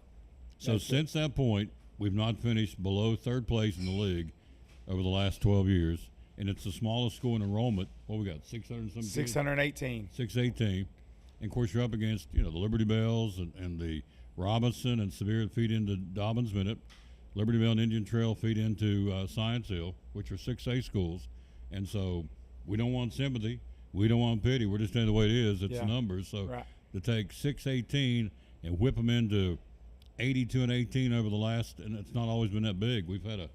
since that point, we've not finished below 3rd place in the league over the last 12 years. And it's the smallest school in enrollment. What we got, 600 something? 618. 618. And, of course, you're up against, the Liberty Bells and the Robinson and Sevier that feed into Dobbins Minute. Liberty Bell and Indian Trail feed into Science Hill, which are 6A schools. And so we don't want sympathy. We don't want pity. We're just saying the way it is. It's numbers. So to take 618 and whip them into 82-18 over the last, and it's not always been that big. We've had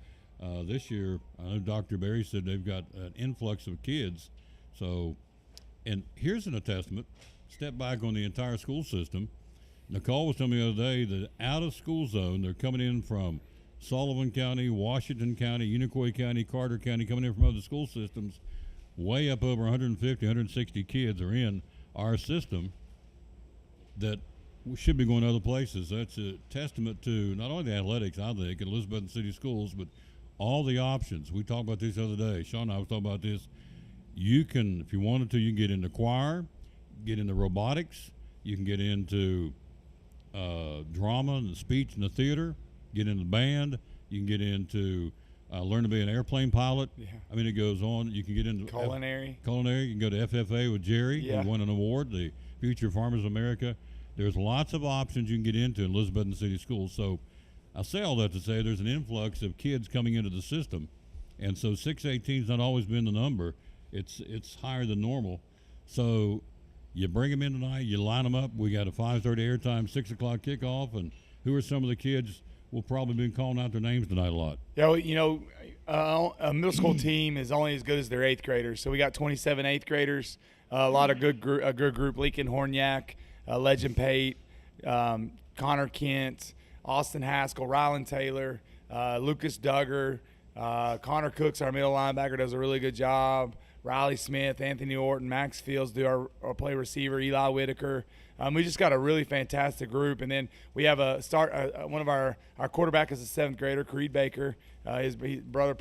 this year, I know Dr. Berry said they've got an influx of kids. So, and here's an testament. Step back on the entire school system. Nicole was telling me the other day that out of school zone, they're coming in from Sullivan County, Washington County, Unicoi County, Carter County, coming in from other school systems. Way up over 150, 160 kids are in our system that should be going to other places. That's a testament to not only the athletics, I think, at Elizabethton City Schools, but all the options. We talked about this the other day. Sean and I was talking about this. You can, if you wanted to, you can get into choir, get into robotics, you can get into drama and the speech and the theater, get into band, you can get into learn to be an airplane pilot. Yeah. I mean, it goes on. You can get into culinary. You can go to FFA with Jerry. Yeah. He won an award, the Future Farmers of America. There's lots of options you can get into in Elizabethton City Schools. So I say all that to say there's an influx of kids coming into the system. And so 618's not always been the number. It's higher than normal. So you bring them in tonight, you line them up. We got a 5:30 airtime, 6 o'clock kickoff. And who are some of the kids? We'll probably be calling out their names tonight a lot. Yeah, well, a middle school team is only as good as their 8th graders. So we got 27 8th graders, a lot of good group. Lincoln Horniak, Legend Pate, Connor Kent, Austin Haskell, Rylan Taylor, Lucas Duggar, Connor Cooks, our middle linebacker, does a really good job. Riley Smith, Anthony Orton, Max Fields do our play receiver, Eli Whitaker. We just got a really fantastic group. And then we have one of our quarterback is a 7th grader, Creed Baker. His brother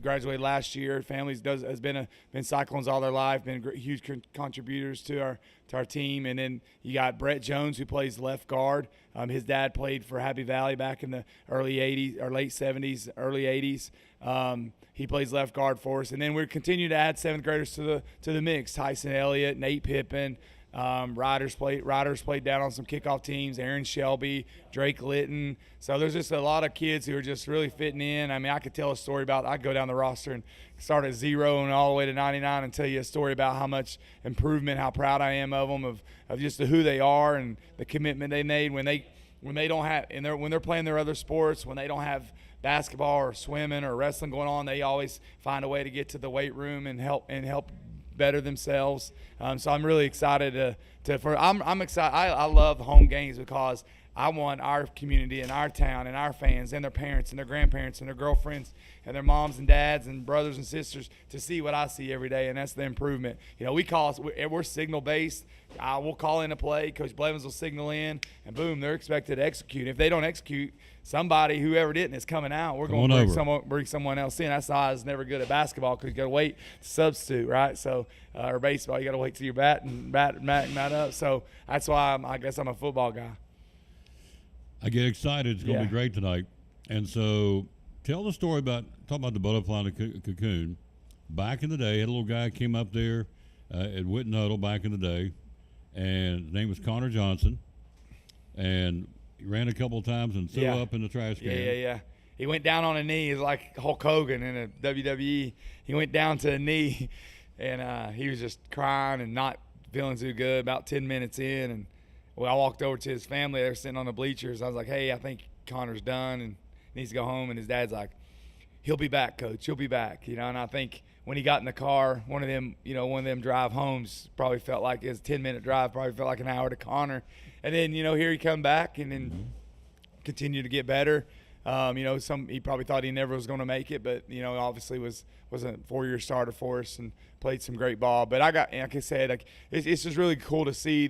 graduated last year. Families has been Cyclones all their life, been huge contributors to our team. And then you got Brett Jones, who plays left guard. His dad played for Happy Valley back in the early 80s or late 70s, early 80s. He plays left guard for us. And then we continue to add 7th graders to the mix. Tyson Elliott, Nate Pippen. Riders played down on some kickoff teams. Aaron Shelby, Drake Litton. So there's just a lot of kids who are just really fitting in. I mean, I could tell a story about. I could go down the roster and start at 0 and all the way to 99 and tell you a story about how much improvement, how proud I am of them, of just who they are and the commitment they made when they don't have when they're playing their other sports, when they don't have basketball or swimming or wrestling going on, they always find a way to get to the weight room and help better themselves. So I'm really excited I'm excited. I love home games because I want our community and our town and our fans and their parents and their grandparents and their girlfriends and their moms and dads and brothers and sisters to see what I see every day, and that's the improvement. You know, we're signal based. We'll call in a play. Coach Blevins will signal in, and boom, they're expected to execute. If they don't execute, somebody, whoever didn't, is coming out. We're going to bring someone else in. That's why I was never good at basketball, because you got to wait to substitute, right? So, or baseball, you got to wait till you're batting up. So that's why I guess I'm a football guy. I get excited. It's going to be great tonight. And so tell the story talk about the butterfly and the cocoon. Back in the day, had a little guy came up there at Witten Huddle back in the day, and his name was Connor Johnson. And he ran a couple of times and threw up in the trash can. Yeah. He went down on a knee. He's like Hulk Hogan in a WWE. He went down to a knee, and he was just crying and not feeling too good about 10 minutes in. And I walked over to his family. They were sitting on the bleachers. I was like, hey, I think Connor's done and needs to go home. And his dad's like, he'll be back, Coach. He'll be back. And I think when he got in the car, one of them drive homes probably felt like his 10-minute drive probably felt like an hour to Connor. And then, here he come back and then continue to get better. He probably thought he never was going to make it, but, obviously was a 4-year starter for us and played some great ball. But like I said, it's just really cool to see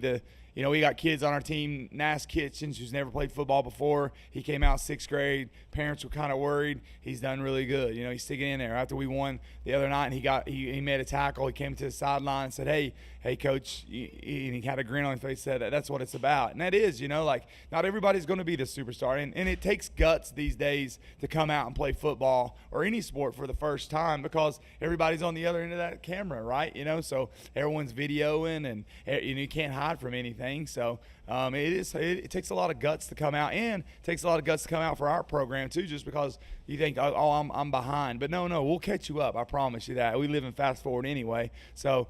we got kids on our team, Nas Kitchens, who's never played football before. He came out 6th grade. Parents were kind of worried. He's done really good. He's sticking in there. After we won the other night, and he made a tackle. He came to the sideline and said, hey, Coach, and he had a grin on his face, said, that's what it's about. And that is, not everybody's going to be the superstar. And it takes guts these days to come out and play football or any sport for the first time, because everybody's on the other end of that camera, right? So everyone's videoing, and you can't hide from anything. So it takes a lot of guts to come out, and it takes a lot of guts to come out for our program too, just because you think, I'm behind. But no, we'll catch you up. I promise you that. We live in fast forward anyway. So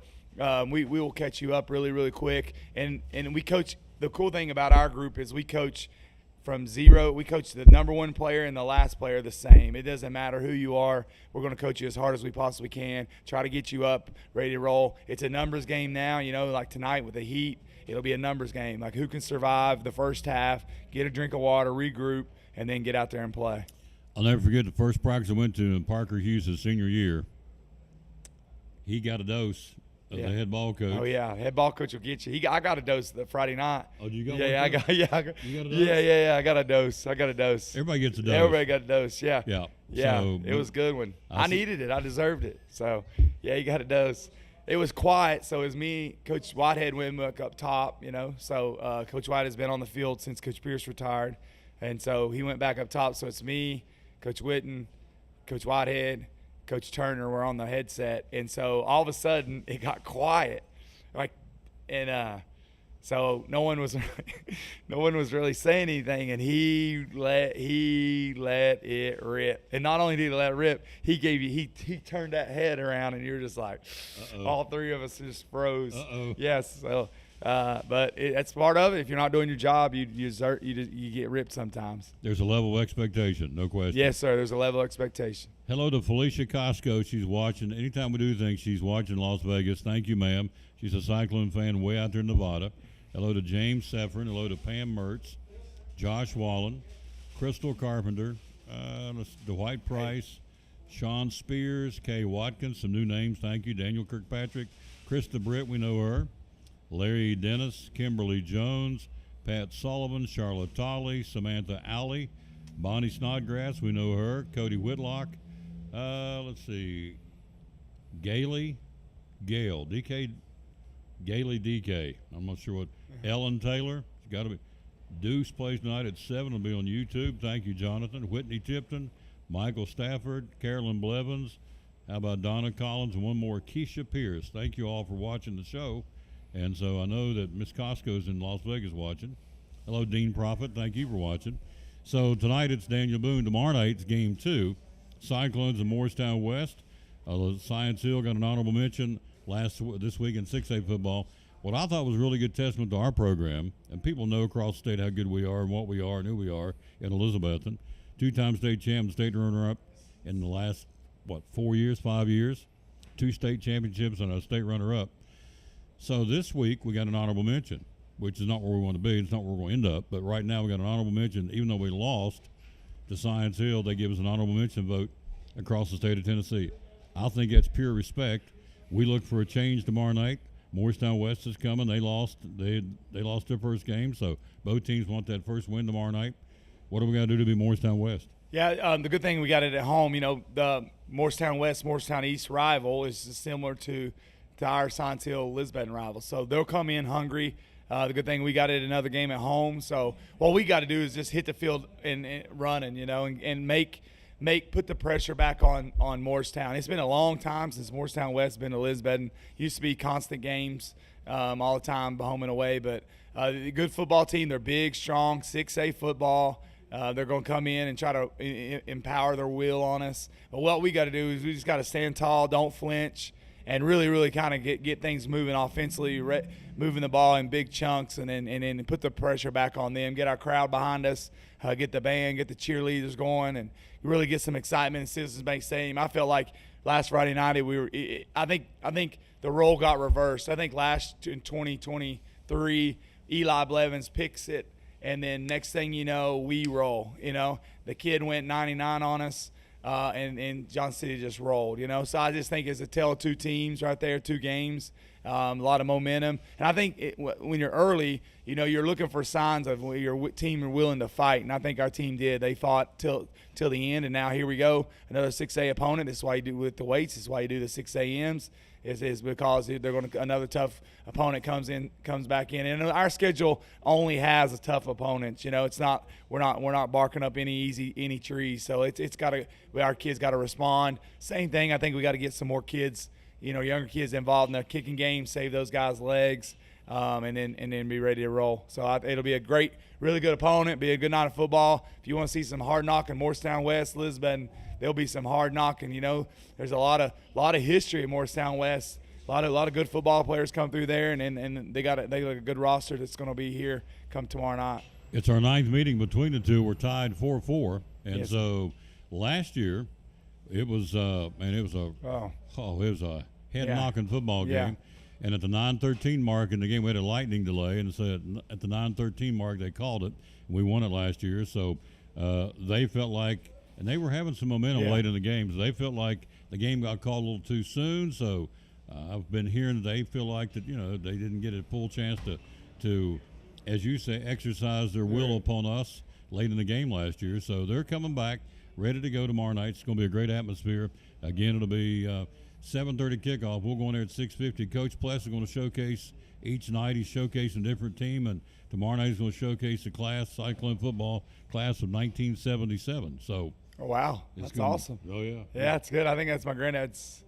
we will catch you up really, really quick. And we coach. The cool thing about our group is we coach from 0. We coach the number 1 player and the last player the same. It doesn't matter who you are. We're going to coach you as hard as we possibly can, try to get you up, ready to roll. It's a numbers game now, like tonight with the Heat. It'll be a numbers game, like who can survive the first half, get a drink of water, regroup, and then get out there and play. I'll never forget the first practice I went to in Parker Hughes' senior year. He got a dose of the head ball coach. Oh, yeah. Head ball coach will get you. I got a dose the Friday night. Oh, you got one? I got You got a dose? Yeah, I got a dose. Everybody gets a dose. Everybody got a dose, yeah. Yeah. So, it was a good one. I needed it. I deserved it. So, you got a dose. It was quiet, so it was me, Coach Whitehead went up top, So Coach White has been on the field since Coach Pierce retired. And so he went back up top. So it's me, Coach Witten, Coach Whitehead, Coach Turner were on the headset. And so all of a sudden it got quiet. So no one was really saying anything, and he let it rip. And not only did he let it rip, he turned that head around, and you're just like, all 3 of us just froze. Yes. So, but that's part of it. If you're not doing your job, you get ripped sometimes. There's a level of expectation, no question. Yes, sir. There's a level of expectation. Hello to Felicia Costco. She's watching. Anytime we do things, she's watching Las Vegas. Thank you, ma'am. She's a Cyclone fan way out there in Nevada. Hello to James Seffern. Hello to Pam Mertz, Josh Wallen, Crystal Carpenter, Dwight Price, Sean Spears, Kay Watkins, some new names, thank you. Daniel Kirkpatrick, Krista Britt, we know her. Larry Dennis, Kimberly Jones, Pat Sullivan, Charlotte Tolley, Samantha Alley, Bonnie Snodgrass, we know her. Cody Whitlock, let's see, Gail, DK, Gailey DK, I'm not sure what. Ellen Taylor, it's got to be. Deuce plays tonight at 7, will be on YouTube. Thank you, Jonathan. Whitney Tipton, Michael Stafford, Carolyn Blevins. How about Donna Collins and one more, Keisha Pierce. Thank you all for watching the show. And so I know that Miss Costco's in Las Vegas watching. Hello, Dean Prophet. Thank you for watching. So tonight it's Daniel Boone. Tomorrow night it's Game 2. Cyclones in Morristown West. Science Hill got an honorable mention this week in 6A football. What I thought was a really good testament to our program, and people know across the state how good we are and what we are and who we are in Elizabethton. 2-time state champ, state runner-up in the last, 5 years? 2 state championships and a state runner-up. So this week we got an honorable mention, which is not where we want to be. It's not where we're going to end up. But right now we got an honorable mention. Even though we lost to Science Hill, they give us an honorable mention vote across the state of Tennessee. I think that's pure respect. We look for a change tomorrow night. Morristown West is coming. They lost their first game, so both teams want that first win tomorrow night. What do we got to do to be Morristown West? Yeah, the good thing we got it at home. The Morristown West, Morristown East rival is similar to our Science Hill Elizabethton rival. So they'll come in hungry. The good thing we got it another game at home. So what we got to do is just hit the field and running, and put the pressure back on Morristown. It's been a long time since Morristown West has been to Elizabethton. Used to be constant games all the time, home and away. But a good football team. They're big, strong, 6A football. They're going to come in and try to empower their will on us. But what we got to do is we just got to stand tall, don't flinch, and really, really kind of get things moving offensively, moving the ball in big chunks, and then put the pressure back on them, get our crowd behind us, get the band, get the cheerleaders going, and really get some excitement in Citizens Bank Stadium. I felt like last Friday night I think the role got reversed. I think in 2023, Eli Blevins picks it, and then next thing you know, we roll. The kid went 99 on us. And Johnson City just rolled, So I just think it's a tale of two teams right there, 2 games, a lot of momentum. And I think when you're early, you're looking for signs of your team are willing to fight. And I think our team did. They fought till the end, and now here we go, another 6A opponent. This is why you do with the weights. This is why you do the 6AMs. Is because they're going to another tough opponent comes back in, and our schedule only has a tough opponent. It's not we're not barking up any trees. So it's got to, our kids got to respond. Same thing. I think we got to get some more kids, younger kids involved in the kicking game, save those guys' legs, and then be ready to roll. So it'll be a great, really good opponent. Be a good night of football. If you want to see some hard knocking, Morristown West, Elizabethton. There'll be some hard knocking. There's a lot of history at Morristown West. A lot of good football players come through there, and they got a good roster that's going to be here come tomorrow night. It's our 9th meeting between the two. We're tied 4-4, and yes. So last year it was a head knocking football game. Yeah. And at the 9:13 mark in the game, we had a lightning delay, and so at the 9:13 mark they called it. And we won it last year, so they felt like. And they were having some momentum late in the game, so they felt like the game got called a little too soon. So I've been hearing that they feel like that they didn't get a full chance to, as you say, exercise their will upon us late in the game last year. So they're coming back, ready to go tomorrow night. It's going to be a great atmosphere. Again, it'll be 7:30 kickoff. We'll go in there at 6:50. Coach Pless is going to showcase each night. He's showcasing a different team, and tomorrow night he's going to showcase the Cyclone football class of 1977. So. Oh, wow. That's awesome. Oh, yeah. Yeah, it's good. I think that's my granddad's.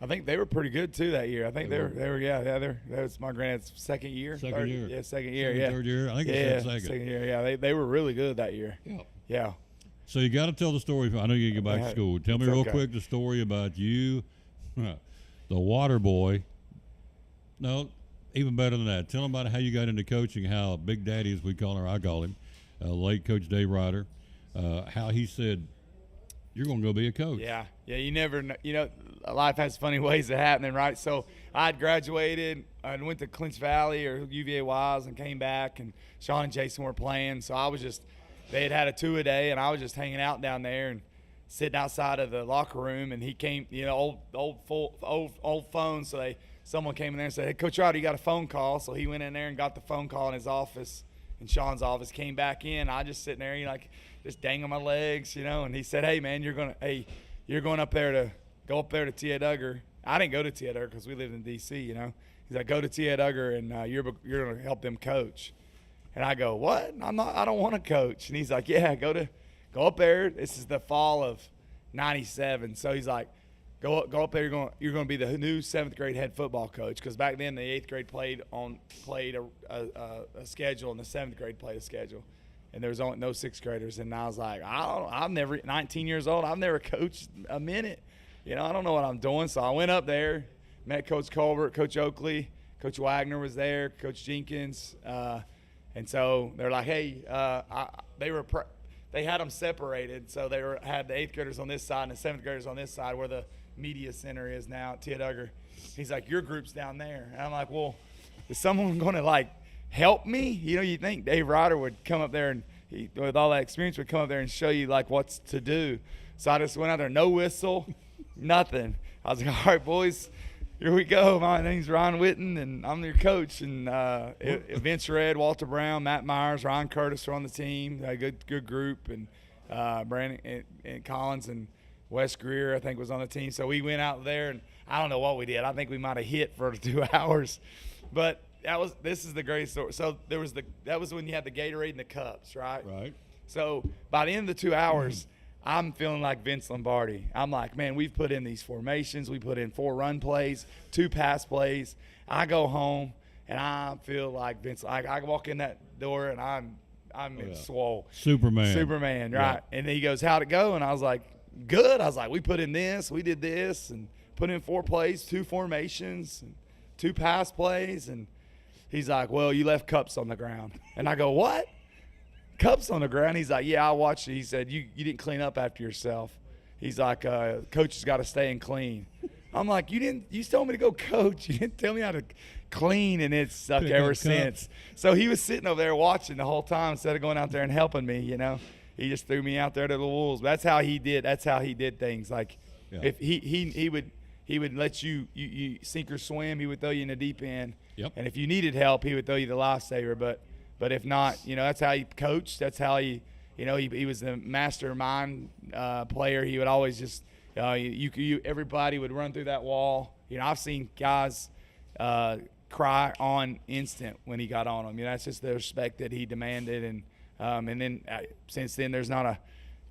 I think they were pretty good, too, that year. I think they were. That was my granddad's second year. Second year. Yeah, second year, Third year. I think it's second year. Yeah, they were really good that year. Yeah. So you got to tell the story. I know you get back to school. Tell me real quick the story about you, the water boy. No, even better than that. Tell them about how you got into coaching, how Big Daddy, as I call him, late Coach Dave Ryder, how he said, you're going to go be a coach. Yeah, you never know. Life has funny ways of happening, right? So I had graduated and went to Clinch Valley or UVA Wise and came back, and Sean and Jason were playing. So I was just they had a 2-a-day, and I was just hanging out down there and sitting outside of the locker room, and he came, old phone. So someone came in there and said, "Hey, Coach Ryder, you got a phone call." So he went in there and got the phone call in his office, in Sean's office. Came back in. I just sitting there, just dangling my legs, and he said, "Hey, man, you're going up there to T.A. Duggar." I didn't go to T.A. Duggar because we lived in D.C. He's like, "Go to T.A. Duggar and you're going to help them coach." And I go, "What? I don't want to coach." And he's like, "Yeah, go up there." This is the fall of '97. So he's like, go up there. You're going to be the new 7th grade head football coach, because back then the 8th grade played a schedule, and the 7th grade played a schedule, and there was only no 6th graders. And I was like, I'm never 19 years old. I've never coached a minute. I don't know what I'm doing. So I went up there, met Coach Colbert, Coach Oakley, Coach Wagner was there, Coach Jenkins. And so they're like, "Hey," they had them separated. So they had the 8th graders on this side and the 7th graders on this side, where the media center is now at T.A. Duggar. He's like, "Your group's down there." And I'm like, "Well, is someone going to help me?" You think Dave Ryder would come up there and with all that experience would come up there and show you what's to do. So I just went out there, no whistle, nothing. I was like, "All right, boys, here we go. My name's Ryan Witten, and I'm your coach." And Vince Red, Walter Brown, Matt Myers, Ryan Curtis are on the team. A good group. And Brandon and Collins and Wes Greer, I think, was on the team. So we went out there, and I don't know what we did. I think we might have hit for 2 hours. But this is the great story. So that was when you had the Gatorade and the cups, right? Right. So by the end of the 2 hours, I'm feeling like Vince Lombardi. I'm like, man, we've put in these formations. We put in 4 run plays, 2 pass plays. I go home, and I feel like Vince. I walk in that door, and I'm swole. Superman, right? Yeah. And he goes, "How'd it go?" And I was like, "Good." I was like, "We put in this, we did this, and put in 4 plays, 2 formations, and 2 pass plays." And he's like, "Well, you left cups on the ground." And I go, "What? Cups on the ground?" He's like, "Yeah, I watched it." He said, you didn't clean up after yourself." He's like, "Coach has got to stay and clean." I'm like, you told me to go coach. You didn't tell me how to clean, and it's stuck ever since. So he was sitting over there watching the whole time instead of going out there and helping me, He just threw me out there to the wolves. That's how he did things. If he would let you sink or swim, he would throw you in the deep end. Yep. And if you needed help, he would throw you the lifesaver. But if not, that's how he coached. That's how he was the mastermind player. He would always just everybody would run through that wall. I've seen guys cry on instant when he got on them. That's just the respect that he demanded. And then since then, there's not a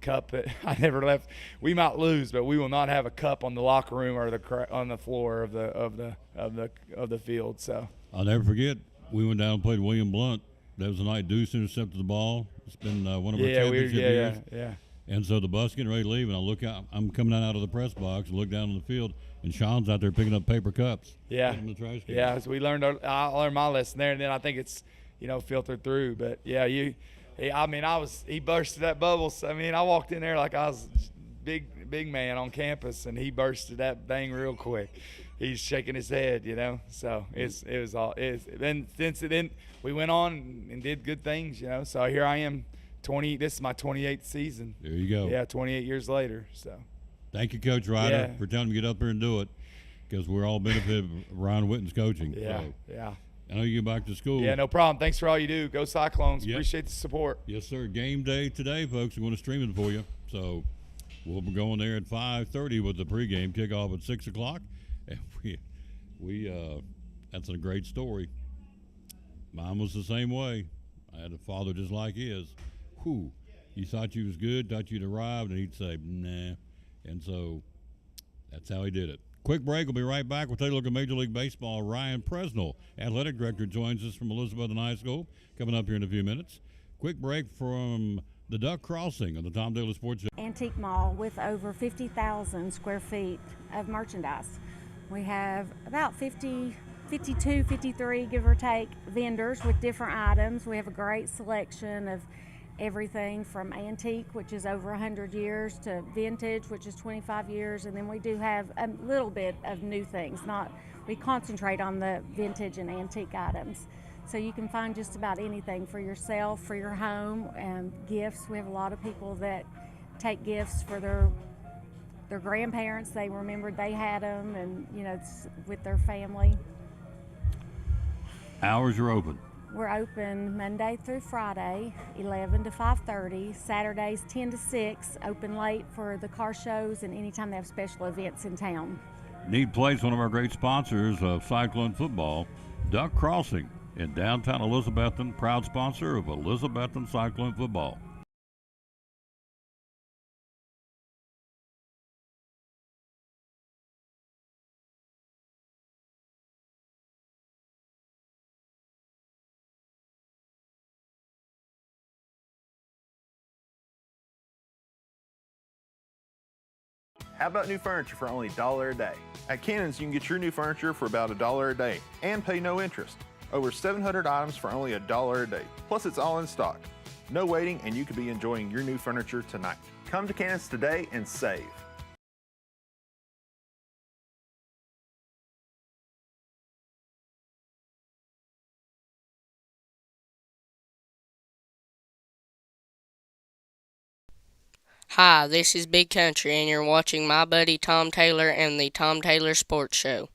cup that I never left. We might lose, but we will not have a cup on the locker room or on the floor of the field. So I'll never forget. We went down and played William Blunt. That was the night Deuce intercepted the ball. It's been one of our championship years. Yeah. And so the bus getting ready to leave, and I look out. I'm coming out of the press box and look down on the field, and Sean's out there picking up paper cups. Yeah. In the trash can. Yeah. So I learned my lesson there, and then I think it's filtered through. But yeah, he bursted that bubble. So, I walked in there like I was big man on campus, and he bursted that thing real quick. He's shaking his head, So it was all. Then since then we went on and did good things, So here I am, 20. This is my 28th season. There you go. Yeah, 28 years later. So. Thank you, Coach Ryder, for telling me to get up there and do it, because we're all benefited of Ryan Witten's coaching. Yeah. So. Yeah. I know you get back to school. Yeah, no problem. Thanks for all you do. Go Cyclones. Yep. Appreciate the support. Yes, sir. Game day today, folks. We're going to stream it for you. So we'll be going there at 5:30 with the pregame kickoff at 6 o'clock. And we that's a great story. Mine was the same way. I had a father just like his. Whew. He thought you was good, thought you'd arrived, and he'd say, nah. And so that's how he did it. Quick break. We'll be right back. We'll take a look at Major League Baseball. Ryan Presnell, athletic director, joins us from Elizabethton High School, coming up here in a few minutes. Quick break from the Duck Crossing on the Tom Daly Sports Show. Antique mall with over 50,000 square feet of merchandise. We have about 52, 53, give or take, vendors with different items. We have a great selection of everything from antique, which is over 100 years, to vintage, which is 25 years, and then we do have a little bit of new things. We concentrate on the vintage and antique items. So you can find just about anything for yourself, for your home, and gifts. We have a lot of people that take gifts for their grandparents. They remembered they had them, and it's with their family. Hours are open. We're open Monday through Friday, 11 to 5:30. Saturdays 10 to 6. Open late for the car shows and anytime they have special events in town. Need Place, one of our great sponsors of Cyclone football, Duck Crossing in downtown Elizabethton, proud sponsor of Elizabethton Cyclone football. How about new furniture for only $1 a day? At Cannon's, you can get your new furniture for about $1 a day and pay no interest. Over 700 items for only $1 a day. Plus, it's all in stock. No waiting, and you could be enjoying your new furniture tonight. Come to Cannon's today and save. Hi, this is Big Country, and you're watching my buddy Tom Taylor and the Tom Taylor Sports Show.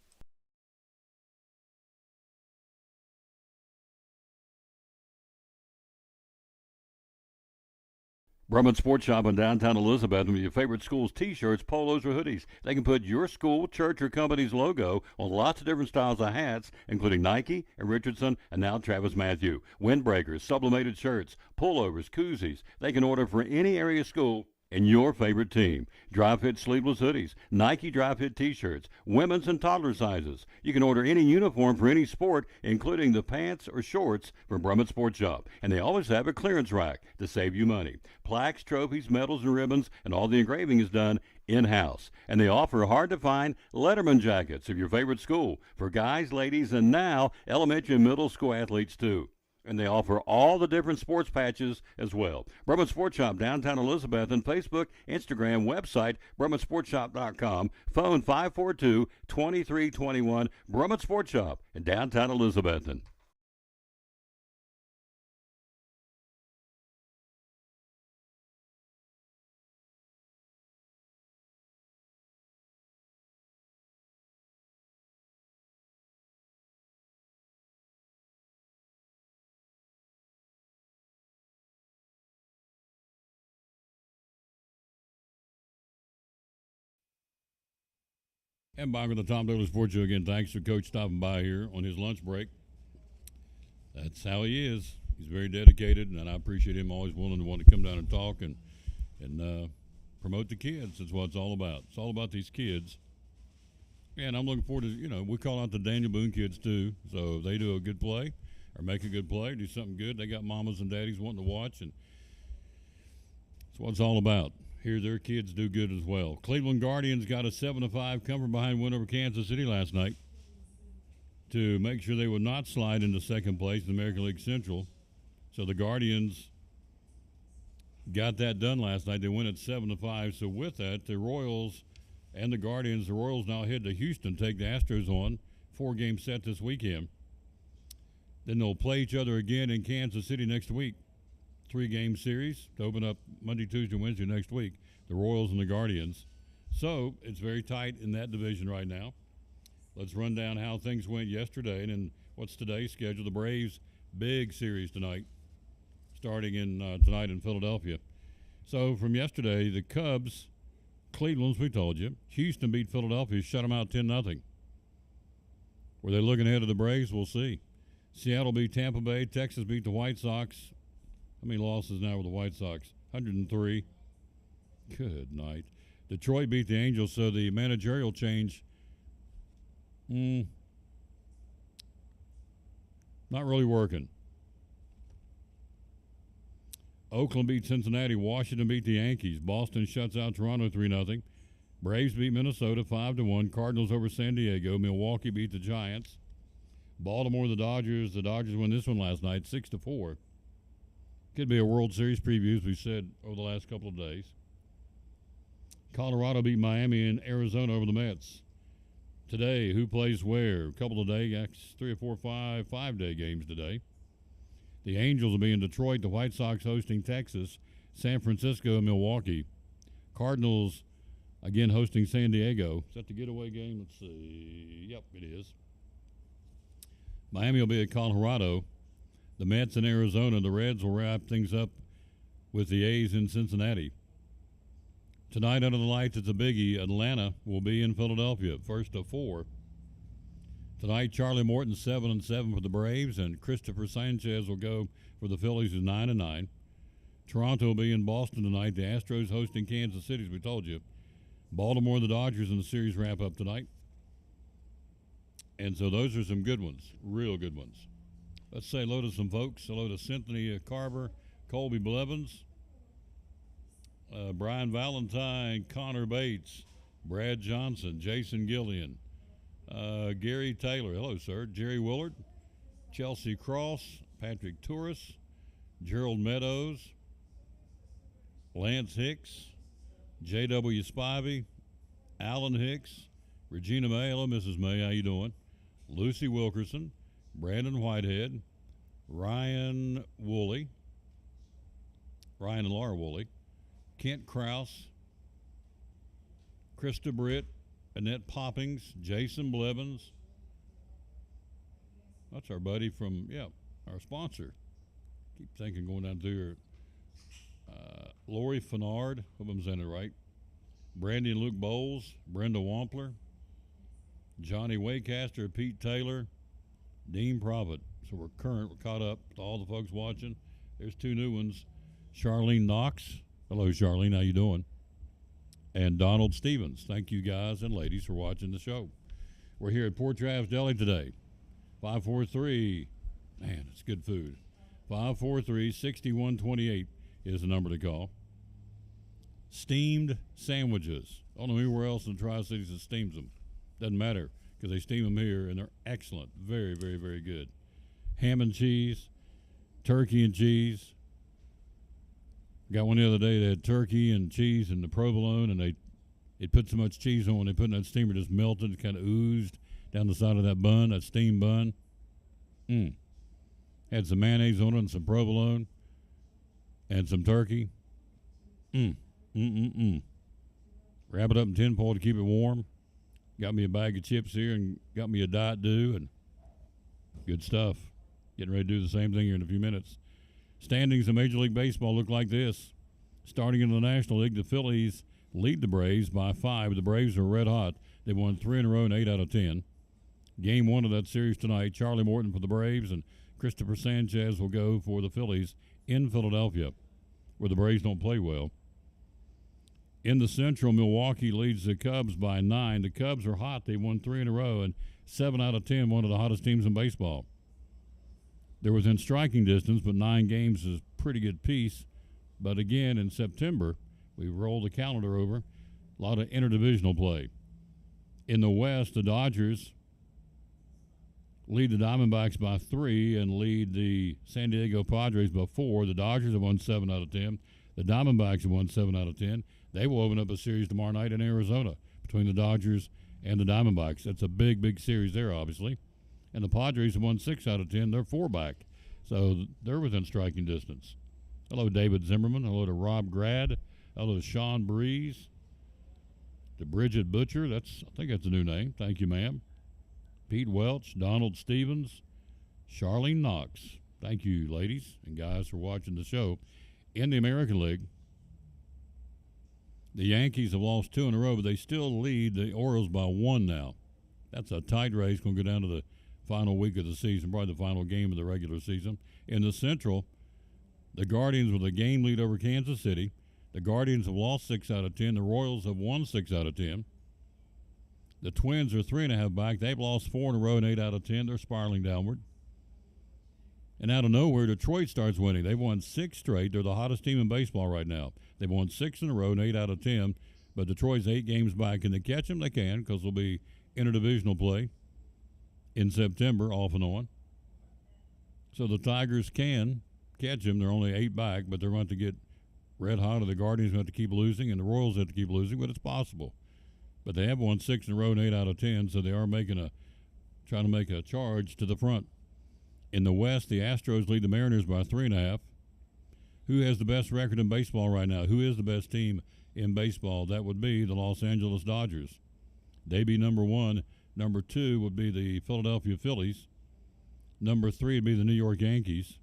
Brumman Sports Shop in downtown Elizabeth with your favorite school's t-shirts, polos, or hoodies. They can put your school, church, or company's logo on lots of different styles of hats, including Nike and Richardson and now Travis Matthew. Windbreakers, sublimated shirts, pullovers, koozies. They can order for any area school and your favorite team. Dry fit sleeveless hoodies, Nike dry fit t-shirts, women's and toddler sizes. You can order any uniform for any sport, including the pants or shorts from Brumman Sports Shop. And they always have a clearance rack to save you money. Plaques, trophies, medals, and ribbons, and all the engraving is done in-house. And they offer hard-to-find Letterman jackets of your favorite school for guys, ladies, and now elementary and middle school athletes too. And they offer all the different sports patches as well. Brumman Sports Shop, downtown Elizabeth, and Facebook, Instagram, website, BrummanSportsShop.com, phone 542-2321, Brumman Sports Shop in downtown Elizabethton. And back with the Tom Taylor Sports Show again. Thanks for Coach stopping by here on his lunch break. That's how he is. He's very dedicated, and I appreciate him always willing to want to come down and talk and promote the kids. That's what it's all about. It's all about these kids. And I'm looking forward to, we call out the Daniel Boone kids too. So if they do a good play or make a good play, do something good, they got mamas and daddies wanting to watch, and that's what it's all about. Hear their kids do good as well. Cleveland Guardians got a 7-5 come from behind win over Kansas City last night to make sure they would not slide into second place in the American League Central. So the Guardians got that done last night. They win at 7-5. So with that, the Royals and the Guardians, the Royals now head to Houston, take the Astros on. 4-game set this weekend. Then they'll play each other again in Kansas City next week. 3-game series to open up Monday, Tuesday, Wednesday next week, the Royals and the Guardians. So it's very tight in that division right now. Let's run down how things went yesterday and then what's today's schedule. The Braves, big series tonight, starting in tonight in Philadelphia. So from yesterday, the Cubs, Cleveland's, we told you, Houston beat Philadelphia, shut them out 10-0. Were they looking ahead of the Braves? We'll see. Seattle beat Tampa Bay. Texas beat the White Sox. How many losses now with the White Sox? 103. Good night. Detroit beat the Angels, so the managerial change, not really working. Oakland beat Cincinnati. Washington beat the Yankees. Boston shuts out Toronto 3-0. Braves beat Minnesota 5-1. Cardinals over San Diego. Milwaukee beat the Giants. Baltimore, the Dodgers. The Dodgers won this one last night 6-4. Could be a World Series preview, as we said over the last couple of days. Colorado beat Miami and Arizona over the Mets. Today, who plays where? A couple of day, 3 or 4, 5-day games today. The Angels will be in Detroit. The White Sox hosting Texas. San Francisco and Milwaukee. Cardinals, again, hosting San Diego. Is that the getaway game? Let's see. Yep, it is. Miami will be at Colorado. The Mets in Arizona. The Reds will wrap things up with the A's in Cincinnati. Tonight under the lights, it's a biggie. Atlanta will be in Philadelphia, first of 4. Tonight, Charlie Morton 7-7 for the Braves, and Christopher Sanchez will go for the Phillies at 9-9. Toronto will be in Boston tonight. The Astros hosting Kansas City, as we told you. Baltimore and the Dodgers in the series wrap up tonight. And so those are some good ones, real good ones. Let's say hello to some folks. Hello to Cynthia Carver, Colby Blevins, Brian Valentine, Connor Bates, Brad Johnson, Jason Gillian, Gary Taylor, hello sir, Jerry Willard, Chelsea Cross, Patrick Touris, Gerald Meadows, Lance Hicks, J.W. Spivey, Alan Hicks, Regina May, hello Mrs. May, how you doing? Lucy Wilkerson, Brandon Whitehead, Ryan and Laura Woolley, Kent Krause, Krista Britt, Annette Poppings, Jason Blevins. That's our buddy from, our sponsor. Keep thinking going down through here. Lori Fennard, hope I'm saying it right. Brandy and Luke Bowles, Brenda Wampler, Johnny Waycaster, Pete Taylor, Dean Profit. So we're caught up to all the folks watching. There's 2 new ones. Charlene Knox. Hello, Charlene. How you doing? And Donald Stevens. Thank you, guys and ladies, for watching the show. We're here at Port Travis Deli today. 543. Man, it's good food. 543-6128 is the number to call. Steamed sandwiches. I don't know anywhere else in the Tri-Cities that steams them. Doesn't matter because they steam them here, and they're excellent. Very, very, very good. Ham and cheese, turkey and cheese. Got one the other day that had turkey and cheese and the provolone, and they put so much cheese on when they put in that steamer, just melted, kind of oozed down the side of that bun, that steamed bun. Had some mayonnaise on it and some provolone and some turkey. Wrap it up in tin foil to keep it warm. Got me a bag of chips here and got me a Diet Dew, and good stuff. Getting ready to do the same thing here in a few minutes. Standings in Major League Baseball look like this. Starting in the National League, the Phillies lead the Braves by 5. The Braves are red hot. They won 3 in a row and 8 out of 10. Game 1 of that series tonight, Charlie Morton for the Braves and Christopher Sanchez will go for the Phillies in Philadelphia, where the Braves don't play well. In the Central, Milwaukee leads the Cubs by 9. The Cubs are hot. They won 3 in a row and 7 out of 10, one of the hottest teams in baseball. They're within striking distance, but 9 games is a pretty good piece. But again, in September, we roll the calendar over. A lot of interdivisional play. In the West, the Dodgers lead the Diamondbacks by 3 and lead the San Diego Padres by 4. The Dodgers have won 7 out of 10. The Diamondbacks have won 7 out of 10. They will open up a series tomorrow night in Arizona between the Dodgers and the Diamondbacks. That's a big, big series there, obviously. And the Padres have won 6 out of 10. They're 4 back. So they're within striking distance. Hello, David Zimmerman. Hello to Rob Grad. Hello to Sean Breeze. To Bridget Butcher. I think that's a new name. Thank you, ma'am. Pete Welch. Donald Stevens. Charlene Knox. Thank you, ladies and guys, for watching the show. In the American League, the Yankees have lost 2 in a row, but they still lead the Orioles by 1 now. That's a tight race. Going to go down to the final week of the season, probably the final game of the regular season. In the Central, the Guardians with a game lead over Kansas City. The Guardians have lost 6 out of 10. The Royals have won 6 out of 10. The Twins are 3.5 back. They've lost 4 in a row and 8 out of 10. They're spiraling downward. And out of nowhere, Detroit starts winning. They've won 6 straight. They're the hottest team in baseball right now. They've won 6 in a row and 8 out of 10. But Detroit's 8 games back. Can they catch them? They can, because they'll be interdivisional play in September, off and on. So the Tigers can catch them. They're only 8 back, but they're going to get red hot. The Guardians have to keep losing, and the Royals have to keep losing, but it's possible. but they have won 6 in a row and 8 out of 10, so they are trying to make a charge to the front. In the West, the Astros lead the Mariners by 3.5. Who has the best record in baseball right now? Who is the best team in baseball? That would be the Los Angeles Dodgers. They'd be number 1. Number 2 would be the Philadelphia Phillies. Number 3 would be the New York Yankees.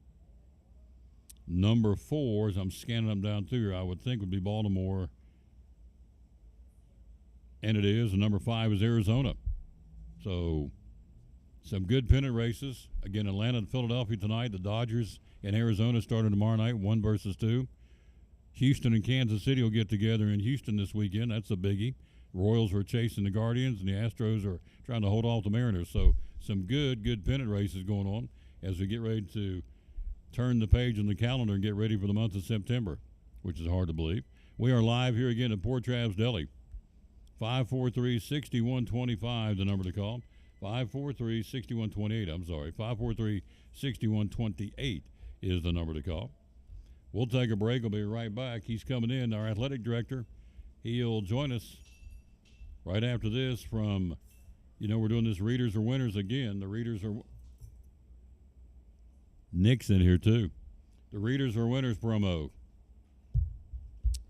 Number 4, as I'm scanning them down through here, I would think would be Baltimore. And it is. And number 5 is Arizona. So some good pennant races. Again, Atlanta and Philadelphia tonight. The Dodgers and Arizona starting tomorrow night, 1 versus 2. Houston and Kansas City will get together in Houston this weekend. That's a biggie. Royals are chasing the Guardians, and the Astros are trying to hold off the Mariners. So some good pennant races going on as we get ready to turn the page on the calendar and get ready for the month of September, which is hard to believe. We are live here again at Port Travis Deli. 543-6125, the number to call. 543-6128, I'm sorry. 543-6128 is the number to call. We'll take a break. We'll be right back. He's coming in, our athletic director. He'll join us right after this from, we're doing this Readers or Winners again. The Readers are... Nick's in here, too. The Readers or Winners promo.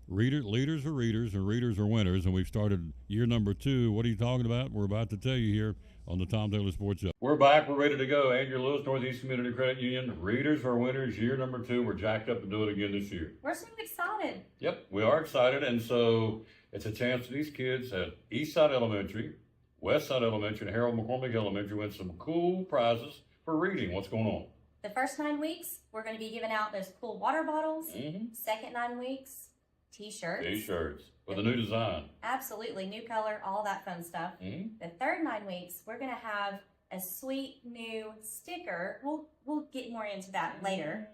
Leaders are readers and readers are winners, and we've started year number 2. What are you talking about? We're about to tell you here on the Tom Taylor Sports Show. We're back. We're ready to go. Andrew Lewis, Northeast Community Credit Union. Readers are winners, year number 2. We're jacked up to do it again this year. We're so excited. Yep, we are excited, and so it's a chance for these kids at Eastside Elementary, Westside Elementary, and Harold McCormick Elementary win some cool prizes for reading. What's going on? The first 9 weeks, we're going to be giving out those cool water bottles. Second 9 weeks, T-shirts. T-shirts with a new design. Absolutely. New color, all that fun stuff. The third 9 weeks, we're going to have a sweet new sticker. We'll get more into that later.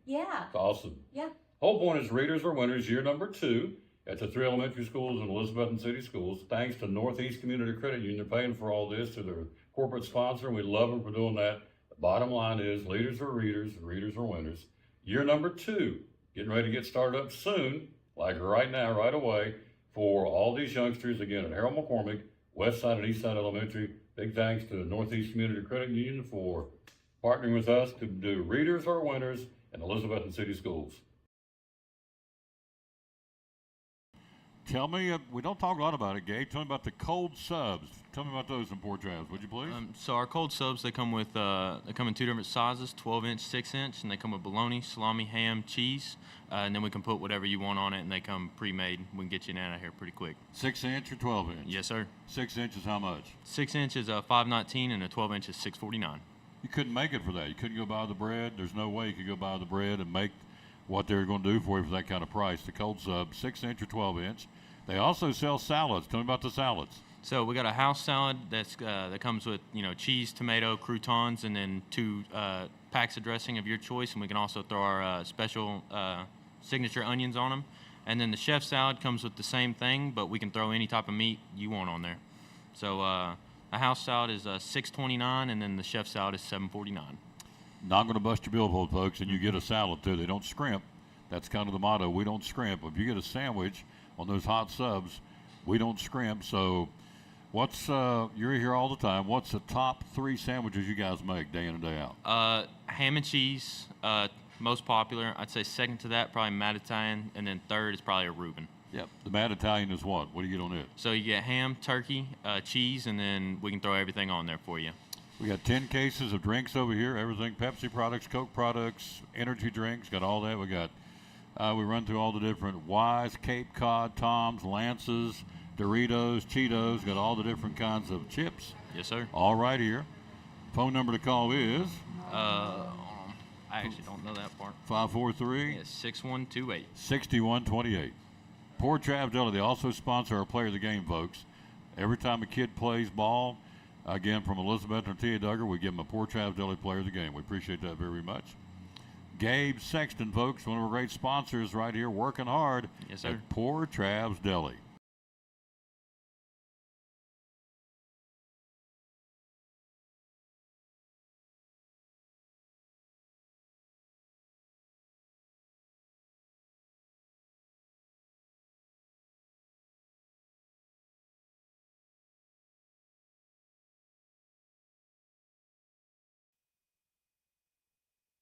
Yeah. That's awesome. Yeah. Whole point is Readers are winners, year number 2 at the 3 elementary schools and Elizabethton City Schools. Thanks to Northeast Community Credit Union. They're paying for all this through their corporate sponsor, and we love them for doing that. The bottom line is leaders are readers, readers are winners. Year number 2, getting ready to get started up soon, like right now, right away, for all these youngsters, again, at Harold McCormick, Westside and Eastside Elementary. Big thanks to the Northeast Community Credit Union for partnering with us to do Readers are Winners in Elizabethton City Schools. Tell me, we don't talk a lot about it, Gabe. Tell me about the cold subs. Tell me about those in Port Travis, would you please? So our cold subs, they come with they come in 2 different sizes, 12-inch, 6-inch, and they come with bologna, salami, ham, cheese, and then we can put whatever you want on it, and they come pre-made. We can get you out of here pretty quick. 6-inch or 12-inch? Yes, sir. 6 inches, how much? 6 inches, $5.19, and a 12-inch is $6.49. You couldn't make it for that. You couldn't go buy the bread. There's no way you could go buy the bread and make what they're going to do for you for that kind of price. The cold sub, 6-inch or 12-inch. They also sell salads. Tell me about the salads. So we got a house salad that comes with cheese, tomato, croutons, and then 2 packs of dressing of your choice. And we can also throw our special signature onions on them. And then the chef salad comes with the same thing, but we can throw any type of meat you want on there. So a house salad is $6.29, and then the chef salad is $7.49. Not going to bust your billfold, folks, and you get a salad too. They don't scrimp. That's kind of the motto. We don't scrimp. If you get a sandwich on those hot subs, we don't scrimp. So what's you're here all the time. What's the top 3 sandwiches you guys make day in and day out? Ham and cheese, most popular. I'd say second to that, probably Mad Italian, and then third is probably a Reuben. Yep. The Mad Italian is what? What do you get on it? So you get ham, turkey, cheese, and then we can throw everything on there for you. We got 10 cases of drinks over here. Everything, Pepsi products, Coke products, energy drinks, got all that. We got, we run through all the different Wise, Cape Cod, Toms, Lances, Doritos, Cheetos, got all the different kinds of chips. Yes, sir. All right here. Phone number to call is? I actually don't know that part. 543? Yes, 6128. 6128. Port Travis Deli, they also sponsor our Player of the Game, folks. Every time a kid plays ball, again, from Elizabeth and Tia Duggar, we give them a Port Travis Deli Player of the Game. We appreciate that very much. Gabe Sexton, folks, one of our great sponsors right here, working hard at Port Travis Deli.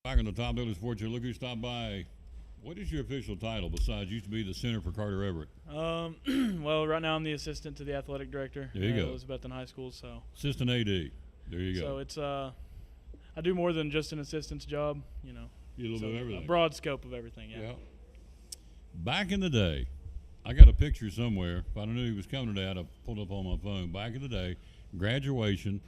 Back on the Tom Taylor Sports Show, look who stopped by. What is your official title besides used to be the center for Carter Everett? Well, right now I'm the assistant to the athletic director There you at go. Elizabethton High School. So Assistant AD. There you go. So it's I do more than just an assistant's job. You know, You do a little bit of everything. A broad scope of everything. Yeah. Back in the day, I got a picture somewhere. If I knew he was coming today, I'd have pulled up on my phone. Back in the day, graduation,